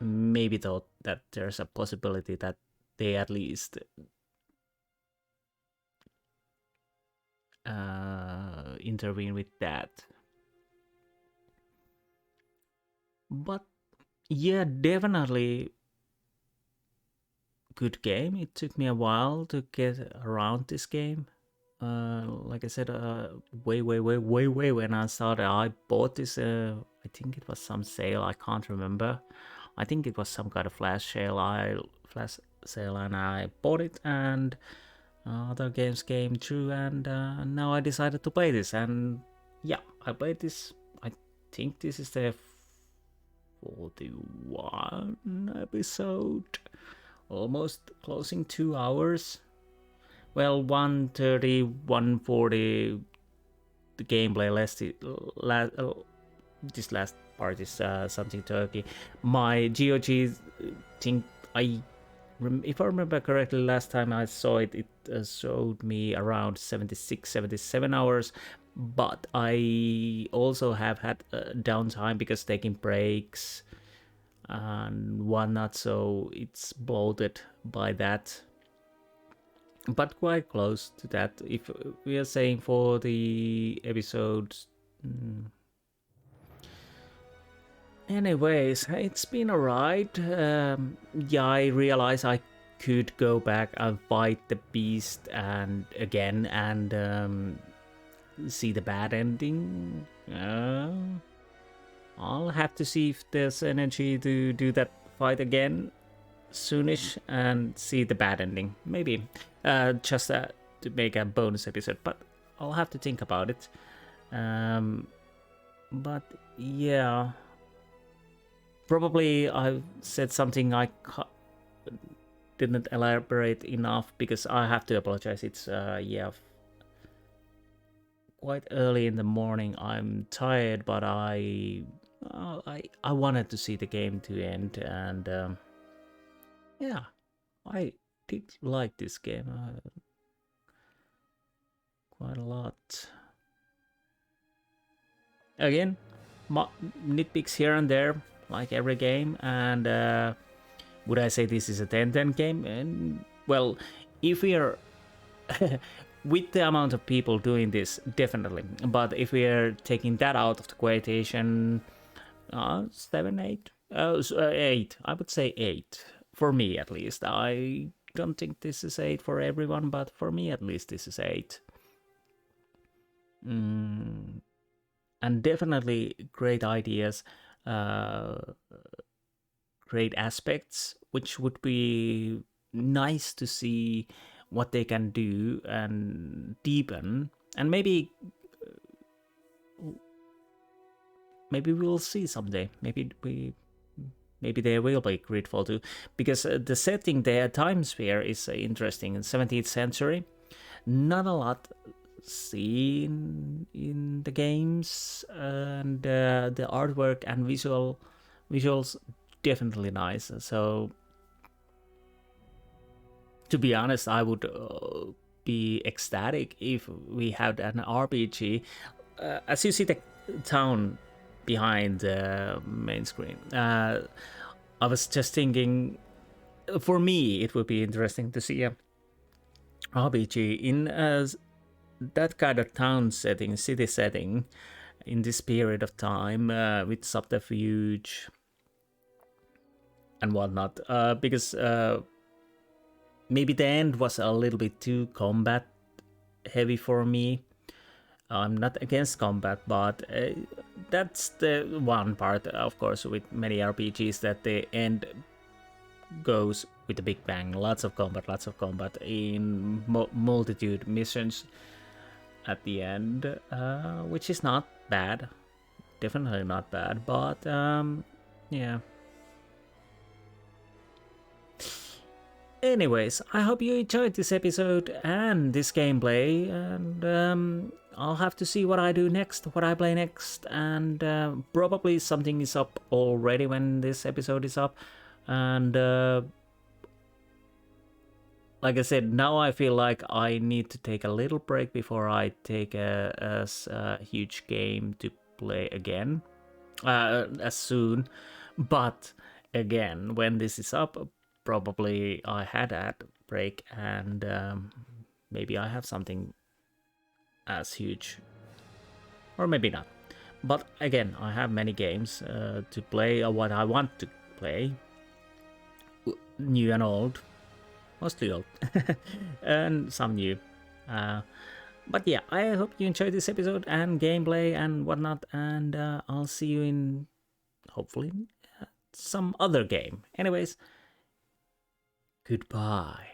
Speaker 1: maybe thought that there's a possibility that they at least intervene with that. But yeah, definitely good game. It took me a while to get around this game. Like I said, way when I started, I bought this. I think it was some sale. I can't remember. I think it was some kind of flash sale. And I bought it, and other games came through, and now I decided to play this. And yeah, I played this. I think this is the 41 episode, almost closing 2 hours. Well, 1:30, 1:40. The gameplay this last part is something Turkey. My GOG thing, if I remember correctly, last time I saw it, it showed me around 76, 77 hours. But I also have had downtime because taking breaks and whatnot, so it's bloated by that. But quite close to that. If we are saying for the episodes. Anyways, it's been alright. Yeah, I realize I could go back and fight the beast and again and see the bad ending. I'll have to see if there's energy to do that fight again soonish and see the bad ending. Maybe just to make a bonus episode, but I'll have to think about it. But yeah, probably I said something I didn't elaborate enough because I have to apologize. It's yeah, quite early in the morning. I'm tired, but I wanted to see the game to end, and yeah, I did like this game quite a lot. Again, nitpicks here and there, like every game, and would I say this is a 10/10 game? And well, if we are with the amount of people doing this, definitely. But if we are taking that out of the equation, 7, 8, 8. I would say 8 for me at least. I don't think this is 8 for everyone, but for me at least this is 8. And definitely great ideas, great aspects, which would be nice to see what they can do and deepen, and maybe we'll see someday. Maybe there will be GreedFall too, because the setting there, time sphere, is interesting. In 17th century, not a lot seen in the games, and the artwork and visuals definitely nice. So to be honest, I would be ecstatic if we had an RPG. As you see the town behind the main screen, I was just thinking, for me it would be interesting to see a RPG in that kind of town setting, city setting, in this period of time, with subterfuge and whatnot, because maybe the end was a little bit too combat heavy for me. I'm not against combat, but that's the one part, of course, with many RPGs, that the end goes with a big bang. Lots of combat in multitude missions at the end, which is not bad, definitely not bad, but yeah. Anyways, I hope you enjoyed this episode and this gameplay, and I'll have to see what I do next, what I play next, and probably something is up already when this episode is up. And like I said, now I feel like I need to take a little break before I take a huge game to play again as soon. But again, when this is up, probably I had a break, and maybe I have something as huge, or maybe not. But again, I have many games to play, or what I want to play, new and old, mostly old, and some new. But yeah, I hope you enjoyed this episode and gameplay and whatnot, and I'll see you in, hopefully, some other game. Anyways, goodbye.